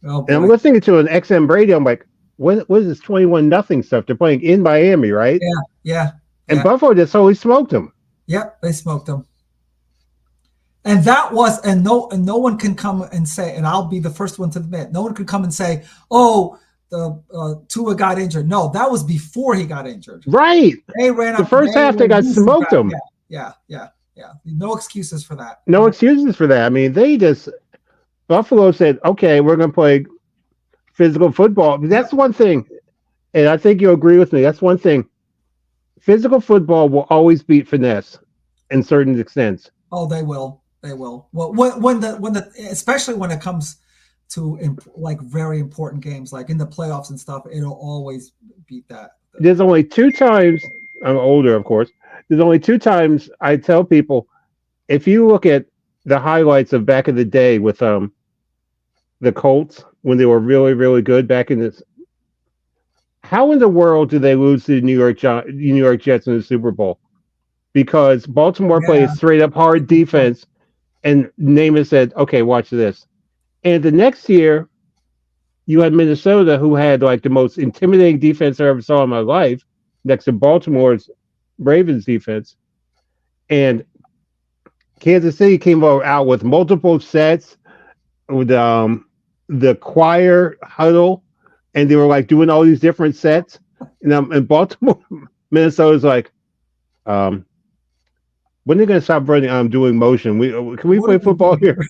Oh And I'm boy. listening to an XM radio. I'm like, what is this 21-0 stuff? They're playing in Miami, right? Yeah, yeah, And yeah. Buffalo just totally smoked them. Yep, they smoked them. And that was, and no one can come and say, and I'll be the first one to admit, no one could come and say, oh, the Tua got injured. No, that was before he got injured. Right. They ran The up. first half, they got smoked them. Yeah. No excuses for that. No excuses for that. I mean, Buffalo said, okay, we're going to play physical football. That's one thing. And I think you'll agree with me. That's one thing. Physical football will always beat finesse in certain extents. Oh, they will. They will. Well, when the especially when it comes to like very important games, like in the playoffs and stuff, it'll always beat that. There's only 2 times. I'm older, of course. There's only 2 times I tell people, if you look at the highlights of back in the day with the Colts when they were really, really good back in this. How in the world do they lose to the New York Jets in the Super Bowl? Because Baltimore plays straight up hard defense, and Namath said, "Okay, watch this." And the next year, you had Minnesota, who had like the most intimidating defense I ever saw in my life, next to Baltimore's Ravens defense, and Kansas City came out with multiple sets with the choir huddle, and they were like doing all these different sets. And Baltimore, Minnesota's like, when are they going to stop running? Doing motion. Can we play football here?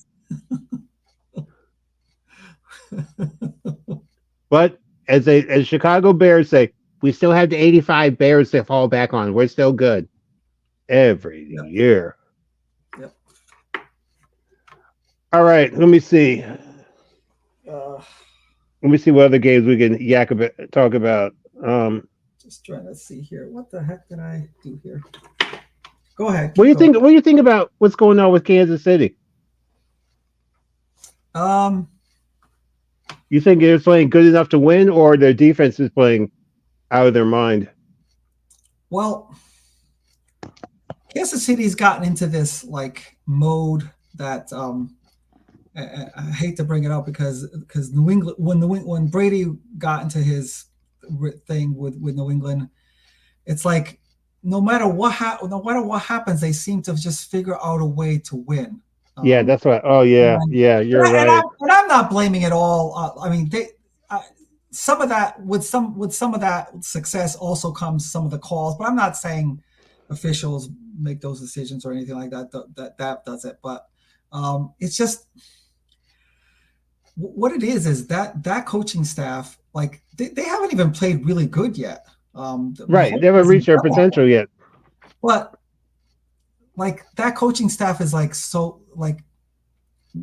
But as Chicago Bears say, we still have the 85 Bears to fall back on. We're still good every year. Yep. All right, let me see. Let me see what other games we can talk about. Just trying to see here. What the heck did I do here? Go ahead. What do you think about what's going on with Kansas City? You think they're playing good enough to win, or their defense is playing out of their mind? Well, Kansas City's gotten into this like mode that I hate to bring it up because New England, when Brady got into his thing with New England, it's like no matter what happens, they seem to just figure out a way to win. Yeah, that's right. Oh yeah, you're right. And I'm not blaming it all. I mean, some of that with some of that success also comes some of the calls, but I'm not saying officials make those decisions or anything like that. That does it, but it's just what it is that coaching staff, like they haven't even played really good yet. Right, they haven't reached their potential yet. But like that coaching staff is like so like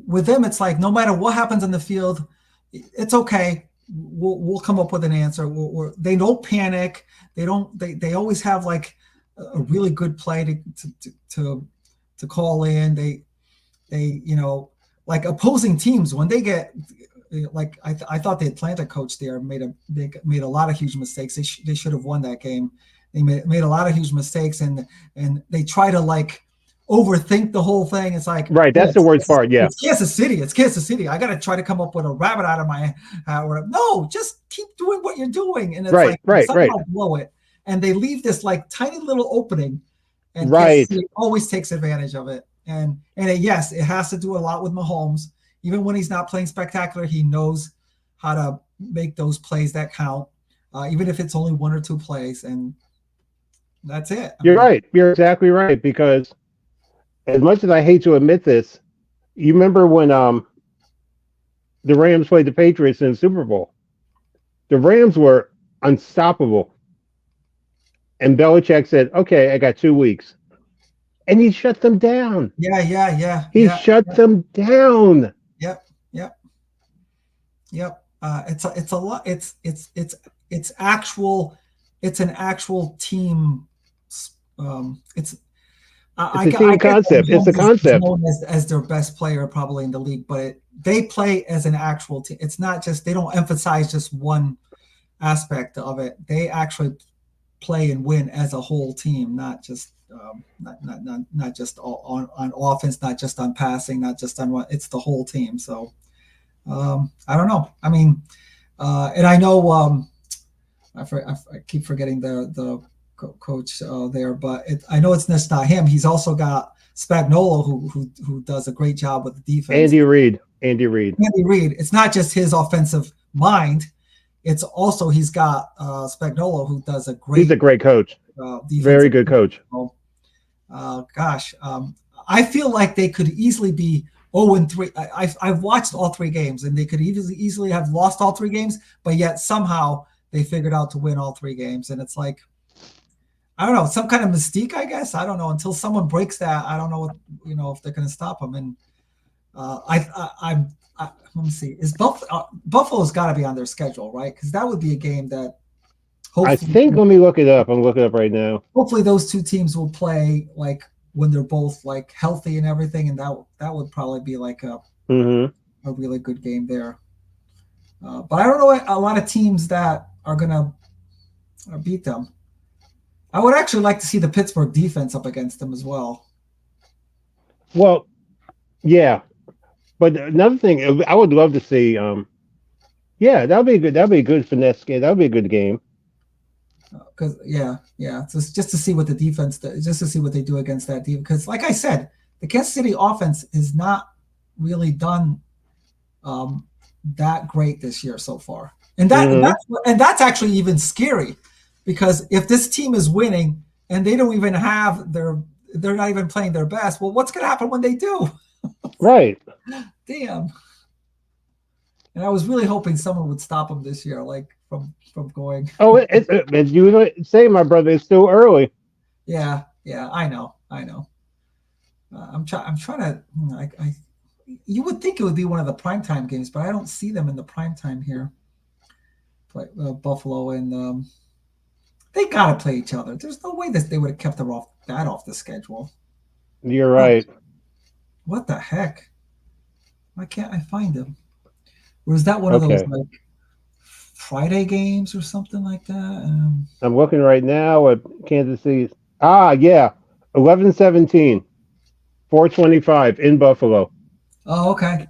with them, it's like no matter what happens in the field, it's okay. We'll come up with an answer. They don't panic. They always have like a really good play to call in. They like opposing teams when they get like I thought the Atlanta coach there made a lot of huge mistakes. They should have won that game. They made a lot of huge mistakes and they try to like overthink the whole thing. It's like right. That's the worst part. Yeah, it's Kansas City. It's Kansas City. I got to try to come up with a rabbit out of my hat. No, just keep doing what you're doing. And it's like somehow blow it. And they leave this like tiny little opening, and Kansas City always takes advantage of it. And yes, it has to do a lot with Mahomes. Even when he's not playing spectacular, he knows how to make those plays that count, even if it's only 1 or 2 plays. And that's it. You're right. You're exactly right. Because as much as I hate to admit this, you remember when the Rams played the Patriots in the Super Bowl? The Rams were unstoppable. And Belichick said, okay, I got 2 weeks. And he shut them down. Yeah. He shut them down. Yep. It's a lot. It's an actual team. It's a team concept. It's a concept. As their best player probably in the league, but they play as an actual team. It's not just, they don't emphasize just one aspect of it. They actually play and win as a whole team, not just Not just on offense, not just on passing, not just on what it's the whole team. So I don't know. I mean, and I know I keep forgetting the coach there, but I know it's just not him. He's also got Spagnuolo, who does a great job with the defense. Andy Reid. Andy Reid. It's not just his offensive mind. It's also he's got Spagnuolo, who does a great. He's a great coach. Very good coach. Gosh, I feel like they could easily be 0-3. I've watched all 3 games, and they could easily have lost all 3 games, but yet somehow they figured out to win all 3 games, and it's like, I don't know, some kind of mystique, I guess. I don't know, until someone breaks that. I don't know if they're going to stop them. And let me see. Is Buffalo's got to be on their schedule, right? Because that would be a game that. I think. Let me look it up. I'm looking it up right now. Hopefully, those 2 teams will play like when they're both like healthy and everything, and that would probably be like a really good game there. But I don't know a lot of teams that are gonna beat them. I would actually like to see the Pittsburgh defense up against them as well. Well, yeah, but another thing I would love to see. Yeah, that'd be good. That'd be a good finesse game. That'd be a good game. Because just to see what the defense does, just to see what they do against that defense. Because, like I said, the Kansas City offense has not really done that great this year so far, and that's actually even scary, because if this team is winning and they don't even have they're not even playing their best, well, what's going to happen when they do? Right. Damn. And I was really hoping someone would stop them this year, like from going. Oh, as you say, my brother, it's still early. Yeah, I know. I'm trying to. You would think it would be one of the primetime games, but I don't see them in the primetime here. Buffalo and they got to play each other. There's no way that they would have kept them off the schedule. You're right. What the heck? Why can't I find them? Or is that one of those like Friday games or something like that? I'm looking right now at Kansas City. Yeah, 11-17, 4:25 in Buffalo. Oh, okay.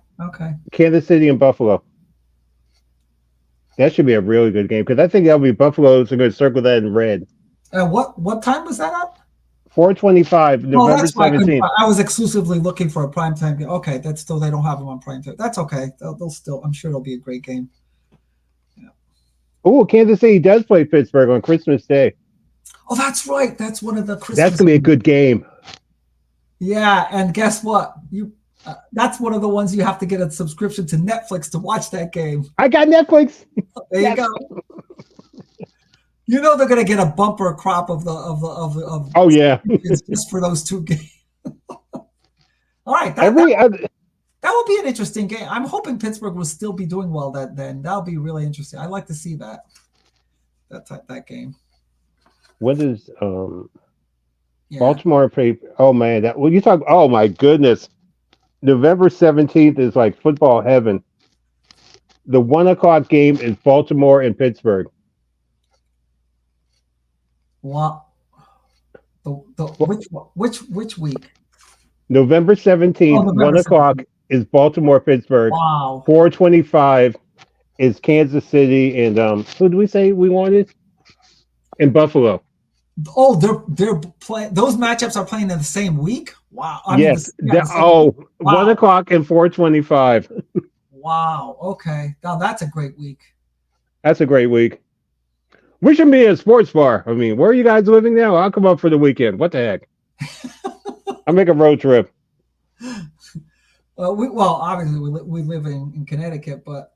Kansas City and Buffalo. That should be a really good game, because I think that'll be Buffalo's going to circle that in red. What time was that at? 4:25, November 17th. I was exclusively looking for a primetime game. Okay, that's still, they don't have them on primetime. That's okay. They'll still, I'm sure it'll be a great game. Yeah. Oh, Kansas City does play Pittsburgh on Christmas Day. Oh, that's right. That's one of the Christmas. That's gonna be a good game. Yeah, and guess what? That's one of the ones you have to get a subscription to Netflix to watch that game. I got Netflix. There you go. You know they're going to get a bumper crop of oh yeah, just for those 2 games. All right, that will be an interesting game. I'm hoping Pittsburgh will still be doing well. That'll be really interesting. I'd like to see that game. What is Baltimore play? Oh man, you talk. Oh my goodness, November 17th is like football heaven. The 1:00 game is Baltimore and Pittsburgh. What? Which week? November 17th, 1:00 is Baltimore, Pittsburgh. Wow. 4:25 is Kansas City, and who did we say we wanted? In Buffalo. Oh, they're playing. Those matchups are playing in the same week. Wow. Yes. 1:00 and 4:25. Wow. Okay. Now that's a great week. That's a great week. We should be at a sports bar. I mean, where are you guys living now? I'll come up for the weekend. What the heck? I'll make a road trip. Obviously we live in Connecticut, but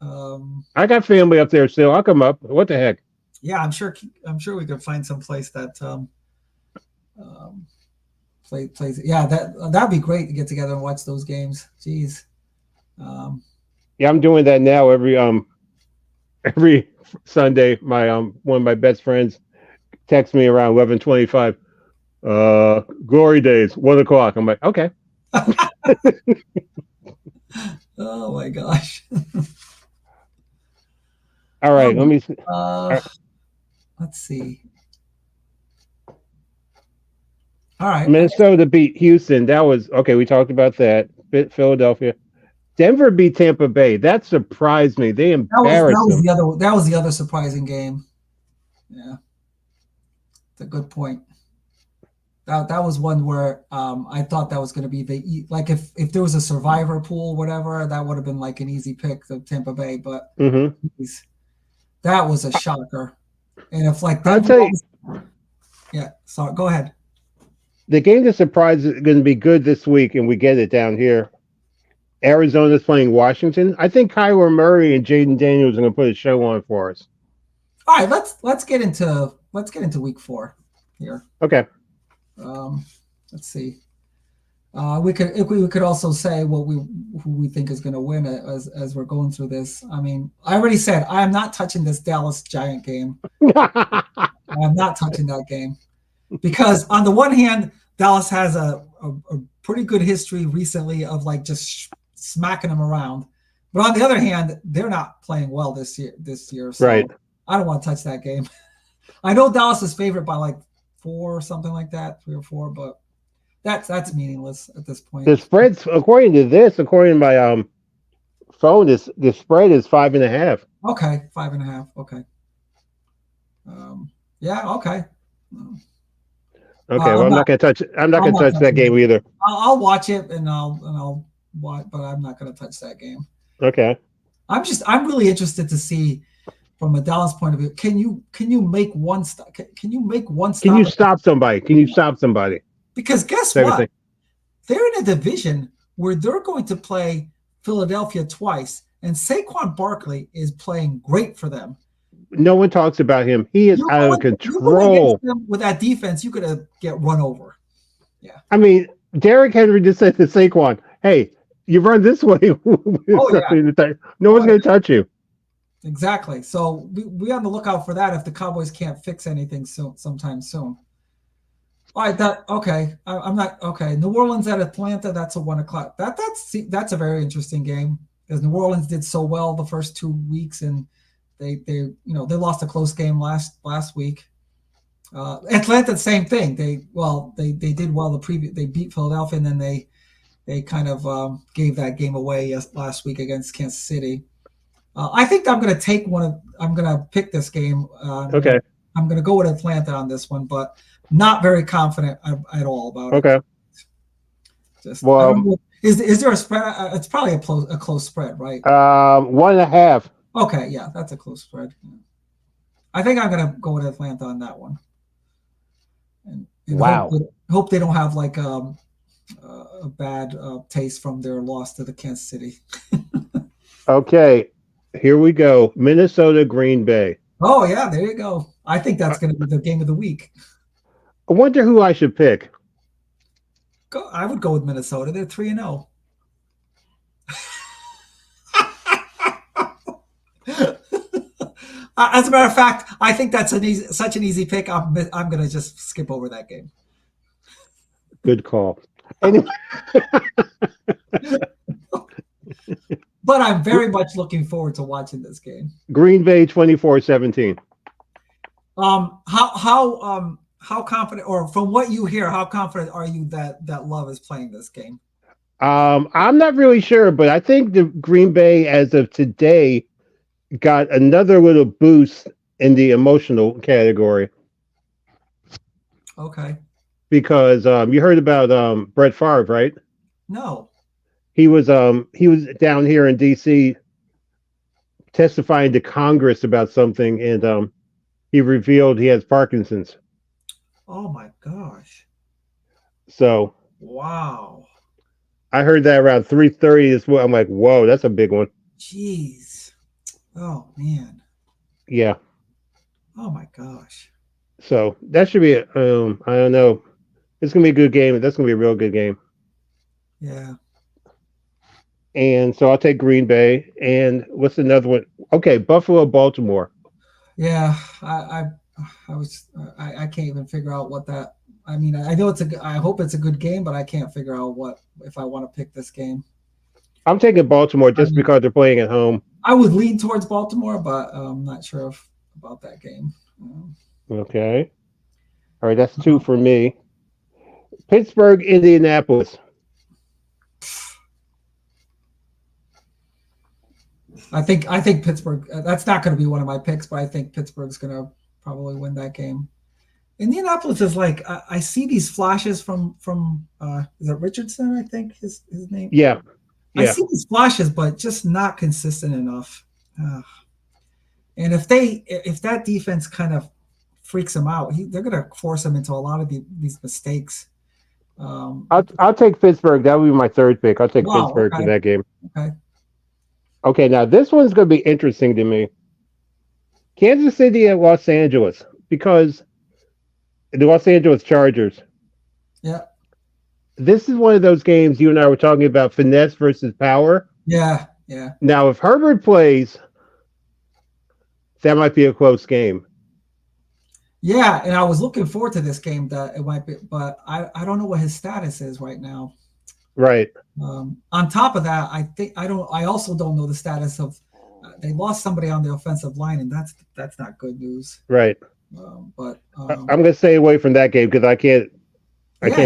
I got family up there still. I'll come up. What the heck? Yeah, I'm sure we could find some place that plays. Yeah, that'd be great to get together and watch those games. Jeez. Yeah, I'm doing that now every Sunday. My one of my best friends texts me around 11:25. Glory days, 1:00. I'm like, okay. Oh my gosh. All right, let me see. Let's see. All right. Minnesota beat Houston. That was okay. We talked about that. Philadelphia. Denver beat Tampa Bay. That surprised me. They That embarrassed was them. the other surprising game. Yeah, it's a good point. That was one where I thought that was going to be like if there was a survivor pool, whatever, that would have been like an easy pick, the Tampa Bay. But Hmm. geez, that was a shocker. And if like I'll Denver, tell you, yeah. Sorry, go ahead. the game that surprised is going to be good this week, and we get it down here. Arizona's playing Washington. I think Kyler Murray and Jaden Daniels are going to put a show on for us. All right, let's get into week 4 here. Okay. Let's see. We could also say who we think is going to win it as we're going through this. I mean, I already said I am not touching this Dallas Giant game. I'm not touching that game because on the one hand, Dallas has a pretty good history recently of like just smacking them around, but on the other hand, they're not playing well this year. So Right. I don't want to touch that game. I know Dallas is favored by like 4 or something like that, 3 or 4, but that's meaningless at this point. The spreads, according to my phone, the spread is 5.5. Okay, 5.5. Okay. Yeah. Okay. Okay, well, I'm not going to touch. I'm not going to touch that game either. I'll watch it and I'll watch, but I'm not going to touch that game. Okay. I'm really interested to see from a Dallas point of view. Can you make one stop? Can you make one stop? Can you stop somebody? Can you stop somebody? Because guess what? They're in a division where they're going to play Philadelphia twice, and Saquon Barkley is playing great for them. No one talks about him. He is out of control. With that defense, you could get run over. Yeah. I mean, Derrick Henry just said to Saquon, "Hey, you run this way. No one's going to touch you." Exactly. So we on the lookout for that if the Cowboys can't fix anything sometime soon. All right. Okay. I'm not okay. New Orleans at Atlanta. That's a 1:00. That's a very interesting game because New Orleans did so well the first 2 weeks and they lost a close game last week. Atlanta, same thing. They did well they beat Philadelphia and then they kind of gave that game away last week against Kansas City. I think I'm going to pick this game. Okay. I'm going to go with Atlanta on this one, but not very confident at all about it. Okay. Is there a spread? It's probably a close spread, right? 1.5. Okay, yeah, that's a close spread. I think I'm going to go with Atlanta on that one. And wow. Hope they don't have like a bad taste from their loss to the Kansas City. Okay, here we go. Minnesota, Green Bay. Oh yeah, there you go. I think that's going to be the game of the week. I wonder who I should pick. I would go with Minnesota. They're 3-0. As a matter of fact, I think that's such an easy pick. I'm going to just skip over that game. Good call. Anyway. But I'm very much looking forward to watching this game. Green Bay 24-17. How confident, or from what you hear, how confident are you that Love is playing this game? I'm not really sure, but I think the Green Bay, as of today, got another little boost in the emotional category. Okay. Because you heard about Brett Favre, right? No. He was down here in D.C. testifying to Congress about something, and he revealed he has Parkinson's. Oh my gosh! So wow, I heard that around 3:30 as well. I'm like, whoa, that's a big one. Jeez, oh man, yeah. Oh my gosh. So that should be I don't know. It's gonna be a good game. That's gonna be a real good game. Yeah. And so I'll take Green Bay. And what's another one? Okay, Buffalo, Baltimore. Yeah, I can't even figure out what that. I mean, I know I hope it's a good game, but I can't figure out if I want to pick this game. I'm taking Baltimore just because they're playing at home. I would lean towards Baltimore, but I'm not sure about that game. Okay. All right, that's 2 for me. Pittsburgh, Indianapolis. I think Pittsburgh. That's not going to be one of my picks, but I think Pittsburgh's going to probably win that game. Indianapolis is like I see these flashes from is it Richardson? I think his name. Yeah, I see these flashes, but just not consistent enough. And if that defense kind of freaks them out, they're going to force them into a lot of these mistakes. I'll take Pittsburgh. That would be my third pick. I'll take Pittsburgh for that game. Okay. Now this one's going to be interesting to me. Kansas City at Los Angeles, because the Los Angeles Chargers. Yeah. This is one of those games you and I were talking about, finesse versus power. Yeah. Now, if Herbert plays, that might be a close game. Yeah, and I was looking forward to this game. That it might be, but I don't know what his status is right now. Right. On top of that, I also don't know the status of. They lost somebody on the offensive line, and that's not good news. Right. But I'm going to stay away from that game because I can't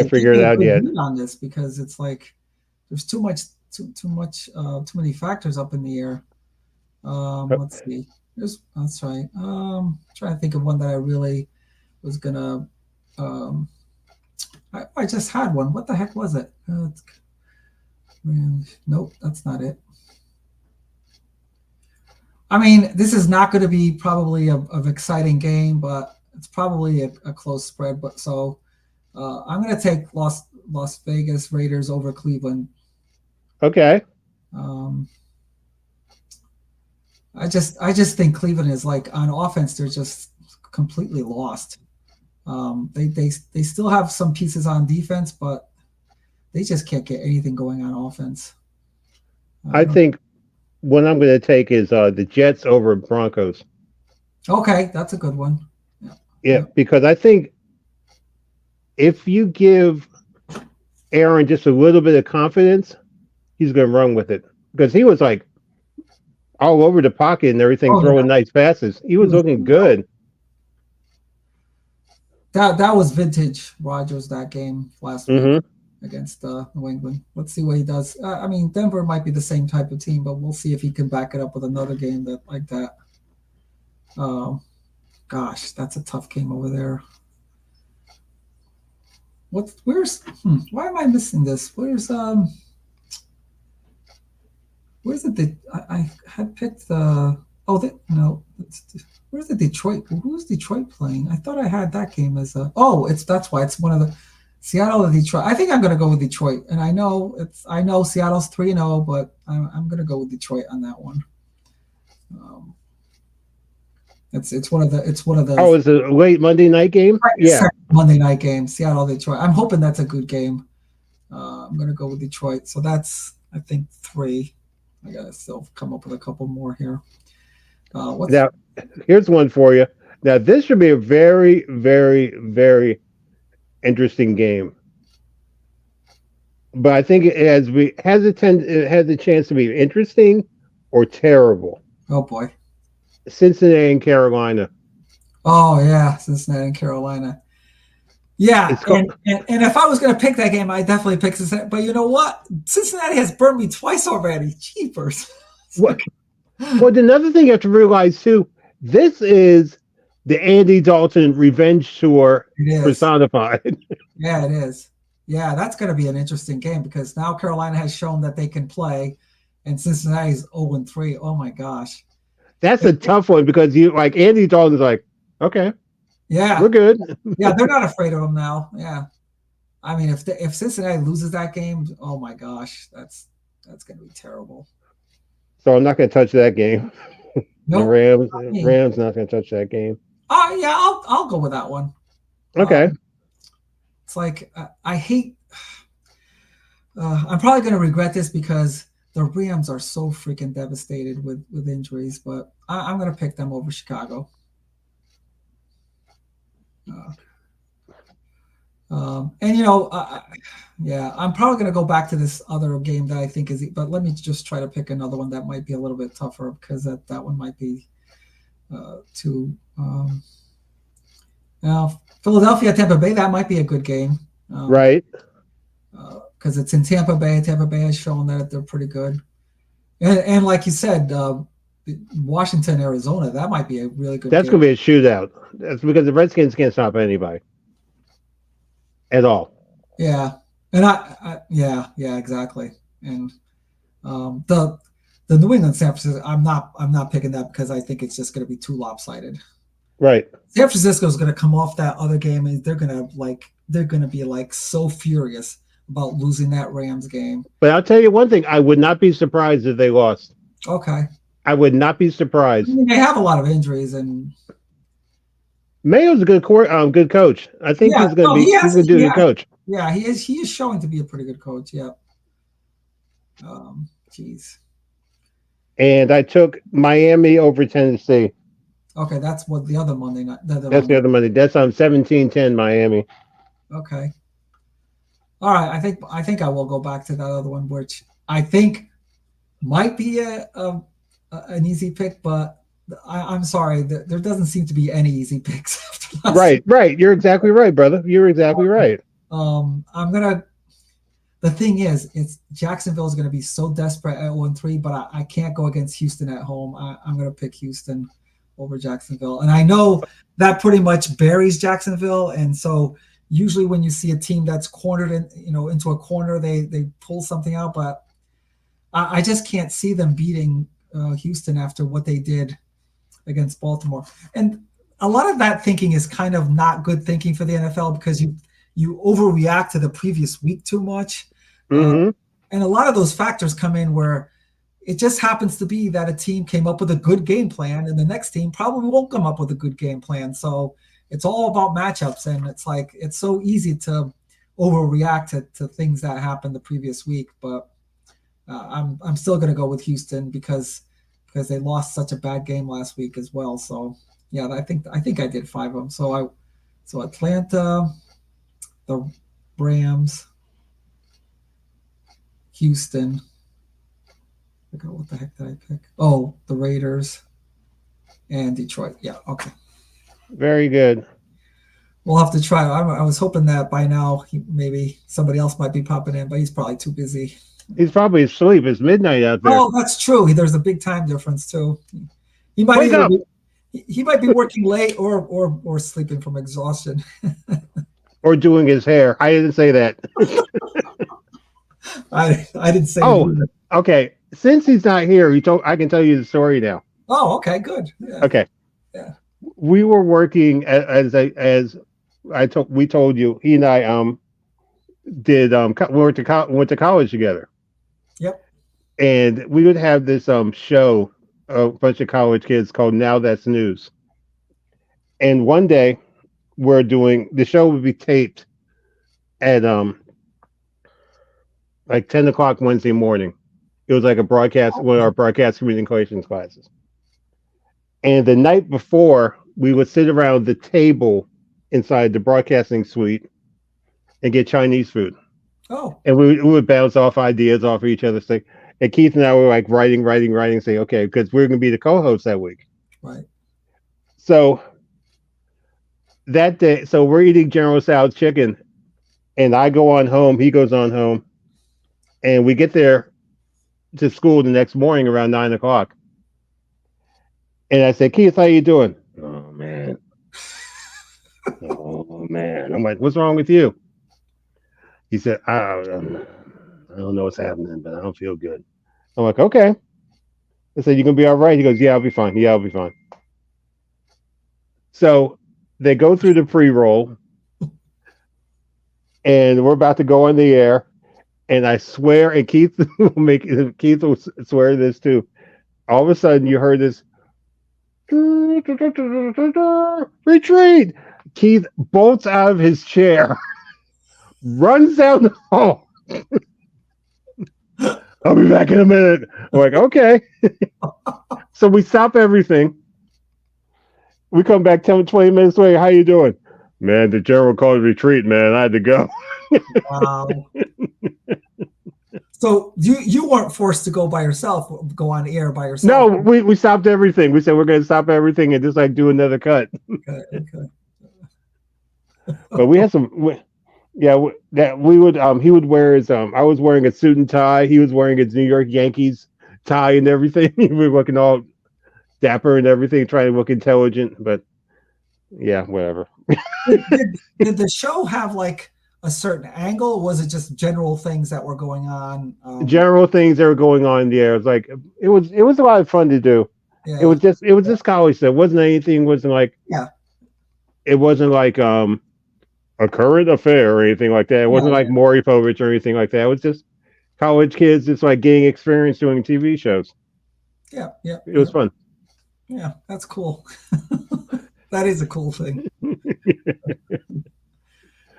figure it out yet. On this, because it's like there's too many factors up in the air. Let's see. That's right. Trying to think of one that I really was gonna. I just had one. What the heck was it? Nope, that's not it. I mean, this is not going to be probably an exciting game, but it's probably a close spread. But so I'm going to take Las Vegas Raiders over Cleveland. Okay. I just think Cleveland is like on offense, they're just completely lost. They still have some pieces on defense, but they just can't get anything going on offense. I think what I'm going to take is the Jets over Broncos. Okay, that's a good one. Yeah, because I think if you give Aaron just a little bit of confidence, he's going to run with it. Because he was like all over the pocket and everything, throwing nice passes. He was looking good. That was vintage Rodgers, that game last week against New England. Let's see what he does. I mean, Denver might be the same type of team, but we'll see if he can back it up with another game like that. Gosh, that's a tough game over there. Why am I missing this? Where's it? I had picked the. Where's the Detroit? Who's Detroit playing? I thought I had that game as a. Oh, that's why it's one of the Seattle and Detroit. I think I'm going to go with Detroit, and I know Seattle's 3-0, but I'm going to go with Detroit on that one. It's one of the. Oh, it's a late Monday night game. Yeah, Monday night game, Seattle Detroit. I'm hoping that's a good game. I'm going to go with Detroit. So that's, I think, 3. I got to still come up with a couple more here. Now, here's one for you. Now, this should be a very, very, very interesting game. But I think it has the chance to be interesting or terrible. Oh, boy. Cincinnati and Carolina. Oh, yeah, Cincinnati and Carolina. Yeah, and if I was going to pick that game, I'd definitely pick Cincinnati. But you know what? Cincinnati has burned me twice already. Jeepers. What? Well, another thing you have to realize, too, this is the Andy Dalton revenge tour personified. Yeah, it is. Yeah, that's going to be an interesting game because now Carolina has shown that they can play, and Cincinnati's 0-3. Oh, my gosh. That's a tough one because Andy Dalton's like, okay. Yeah, we're good. Yeah, they're not afraid of him now. Yeah, I mean, if Cincinnati loses that game, oh my gosh, that's going to be terrible. So I'm not going to touch that game. Nope. Rams not going to touch that game. Yeah, I'll go with that one. Okay. It's like I hate. I'm probably going to regret this because the Rams are so freaking devastated with injuries, but I'm going to pick them over Chicago. And I'm probably going to go back to this other game that I think is, but let me just try to pick another one that might be a little bit tougher because that one might be too. Now Philadelphia, Tampa Bay, that might be a good game. Right. Because it's in Tampa Bay. Tampa Bay has shown that they're pretty good. And like you said, Washington, Arizona, that might be a really good That's game. going to be a shootout. That's because the Redskins can't stop anybody at all. Yeah, and yeah, exactly. And the New England San Francisco, I'm not picking that because I think it's just going to be too lopsided. Right. San Francisco is going to come off that other game and they're going to be like so furious about losing that Rams game. But I'll tell you one thing: I would not be surprised if they lost. Okay. I would not be surprised. I mean, they have a lot of injuries, and Mayo's a good coach. I think he's going to be. He's going to do the coach. Yeah, he is. He is showing to be a pretty good coach. Yeah. Jeez. And I took Miami over Tennessee. Okay, that's what the other Monday night. That's the other Monday. That's on 17-10 Miami. Okay. All right. I think I will go back to that other one, which I think might be an easy pick, but I'm sorry, there doesn't seem to be any easy picks after last Right. You're exactly right, brother. You're exactly right. The thing is, it's Jacksonville is gonna be so desperate at 1-3, but I can't go against Houston at home. I'm gonna pick Houston over Jacksonville, and I know that pretty much buries Jacksonville, and so usually when you see a team that's cornered into a corner, they pull something out, but I just can't see them beating Houston after what they did against Baltimore. And a lot of that thinking is kind of not good thinking for the NFL because you overreact to the previous week too much. Mm-hmm. And a lot of those factors come in where it just happens to be that a team came up with a good game plan and the next team probably won't come up with a good game plan. So it's all about matchups. And it's like, it's so easy to overreact to things that happened the previous week. But I'm still going to go with Houston because they lost such a bad game last week as well. So yeah, I think I did 5 of them. So Atlanta, the Rams, Houston. I forgot what the heck did I pick? Oh, the Raiders and Detroit. Yeah, okay. Very good. We'll have to try. I was hoping that by now maybe somebody else might be popping in, but he's probably too busy. He's probably asleep. It's midnight out there. Oh, that's true. There's a big time difference too. He might Wake up. He might be working late or sleeping from exhaustion. Or doing his hair. I didn't say that. I didn't say. Oh, okay. Since he's not here, I can tell you the story now. Oh, okay, good. Yeah. Okay. Yeah. We were working we told you. He and I did we went to college together. Yep. And we would have this show, a bunch of college kids called Now That's News. And one day the show would be taped at like 10 o'clock Wednesday morning. It was like a broadcast, one of our broadcast communications classes. And the night before, we would sit around the table inside the broadcasting suite and get Chinese food. Oh. And we would bounce off ideas off of each other. And Keith and I were like writing, say, okay, because we're going to be the co-hosts that week. Right. So that day, we're eating General Tso's chicken, and I go on home. He goes on home, and we get there to school the next morning around 9 o'clock. And I said, Keith, how you doing? Oh man. I'm like, what's wrong with you? He said, I don't know what's happening, but I don't feel good. I'm like, okay. I said, you gonna be all right? He goes, yeah, I'll be fine. Yeah, I'll be fine. So they go through the pre-roll, and we're about to go on the air. And I swear, and Keith will swear this too. All of a sudden, you heard this retreat. Keith bolts out of his chair, runs down the hall. I'll be back in a minute. I'm like, okay. So we stop everything. We come back 10, 20 minutes later. How you doing? Man, the general called a retreat, man. I had to go. Wow. So you weren't forced to go by yourself, go on air by yourself. No, we stopped everything. We said we're going to stop everything and just like do another cut. Okay. But we had some. Yeah, that we would. He would wear his. I was wearing a suit and tie. He was wearing his New York Yankees tie and everything. He was looking all dapper and everything, trying to look intelligent. But yeah, whatever. Did the show have like a certain angle? Or was it just general things that were going on? General things that were going on there. It was like it was a lot of fun to do. Yeah. It was just college stuff. It wasn't anything. Wasn't like Yeah. It wasn't like a current affair or anything like that. It wasn't like Maury Povich or anything like that. It was just college kids just like getting experience doing TV shows. Yeah, yeah. It was fun. Yeah, that's cool. That is a cool thing.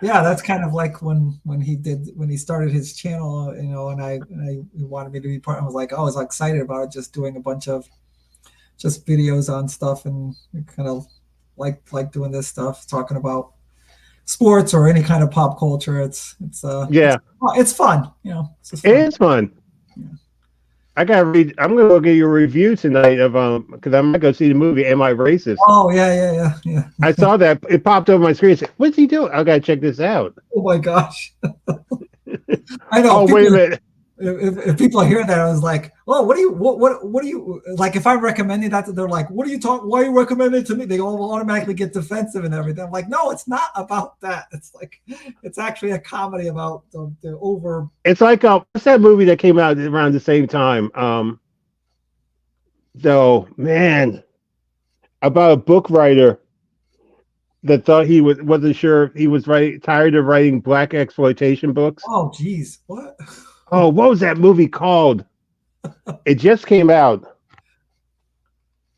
Yeah, that's kind of like when he started his channel, you know, and he wanted me to be part. I was like, I was excited about it, just doing a bunch of just videos on stuff, and kind of like doing this stuff, talking about sports or any kind of pop culture. It's fun, you know. It's fun. It is fun. Yeah. I gotta read. I'm gonna look at your review tonight of because I'm gonna go see the movie. Am I Racist? Oh yeah. I saw that it popped over my screen. I said, "What's he doing? I gotta check this out." Oh my gosh! I know. Oh, wait a minute. If people hear that, I was like, "Oh, what do you like?" If I'm recommending that, they're like, "What are you talking? Why are you recommending it to me?" They all automatically get defensive and everything. I'm like, "No, it's not about that. It's like it's actually a comedy about the over." It's like what's that movie that came out around the same time? Man, about a book writer that thought he wasn't sure if he was tired of writing black exploitation books. Oh, geez, what? Oh, what was that movie called? It just came out.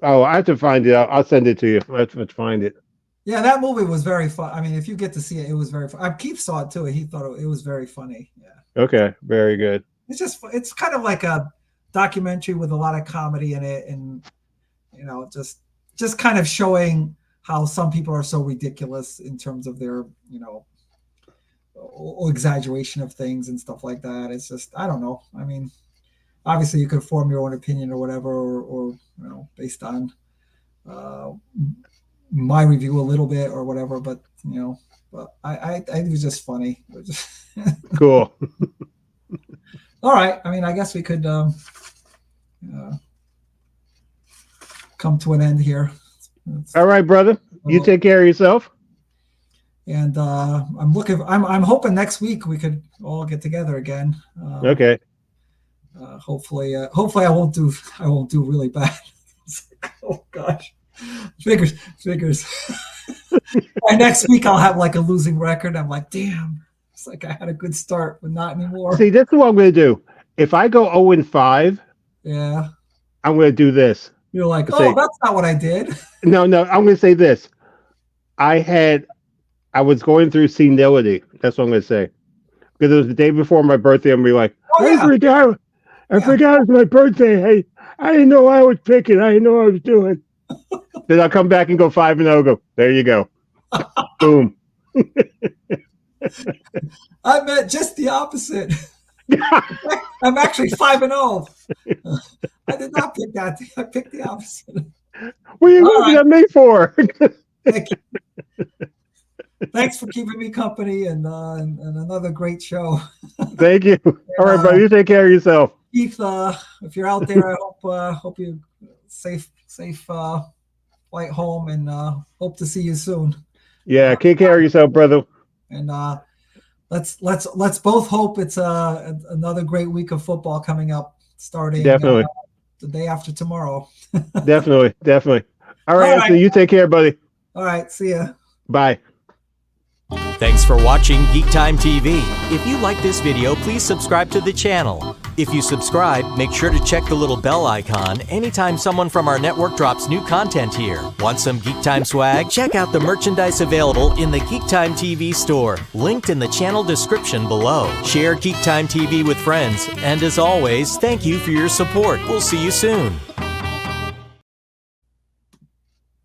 Oh, I have to find it. I'll send it to you. Let's find it. Yeah, that movie was very fun. I mean, if you get to see it, it was very fun. Keith saw it too. He thought it was very funny. Yeah. Okay, very good. It's kind of like a documentary with a lot of comedy in it, and you know, just kind of showing how some people are so ridiculous in terms of their, you know, exaggeration of things and stuff like that. It's just, I don't know. I mean, obviously you could form your own opinion or whatever, or you know, based on my review a little bit or whatever, but you know, but I it was just funny. Cool. All right. I mean, I guess we could come to an end here. All right, brother. You take care of yourself. And I'm hoping next week we could all get together again. Okay. Hopefully I won't do really bad. Oh gosh, figures. By next week I'll have like a losing record. I'm like, damn, it's like I had a good start, but not anymore. See, that's what I'm going to do. If I go 0-5, yeah, I'm going to do this. You're like, that's not what I did. No, I'm going to say this. I was going through senility. That's what I'm going to say. Because it was the day before my birthday, and we like, I forgot it was my birthday. Hey, I didn't know I was picking. I didn't know what I was doing. Then I'll come back and go 5-0. Go, there you go. Boom. I meant just the opposite. I'm actually 5-0. I did not pick that. I picked the opposite. What are you looking at me for? Thank you. Thanks for keeping me company and another great show. Thank you. All right, buddy. You take care of yourself. Keith, if you're out there, I hope you safe flight home, and hope to see you soon. Yeah, take care of yourself, brother. And let's both hope it's another great week of football coming up, starting definitely the day after tomorrow. Definitely. All right, so you take care, buddy. All right, see ya. Bye. Thanks for watching GeekTime TV. If you like this video, please subscribe to the channel. If you subscribe, make sure to check the little bell icon anytime someone from our network drops new content here. Want some GeekTime swag? Check out the merchandise available in the GeekTime TV store, linked in the channel description below. Share GeekTime TV with friends, and as always, thank you for your support. We'll see you soon.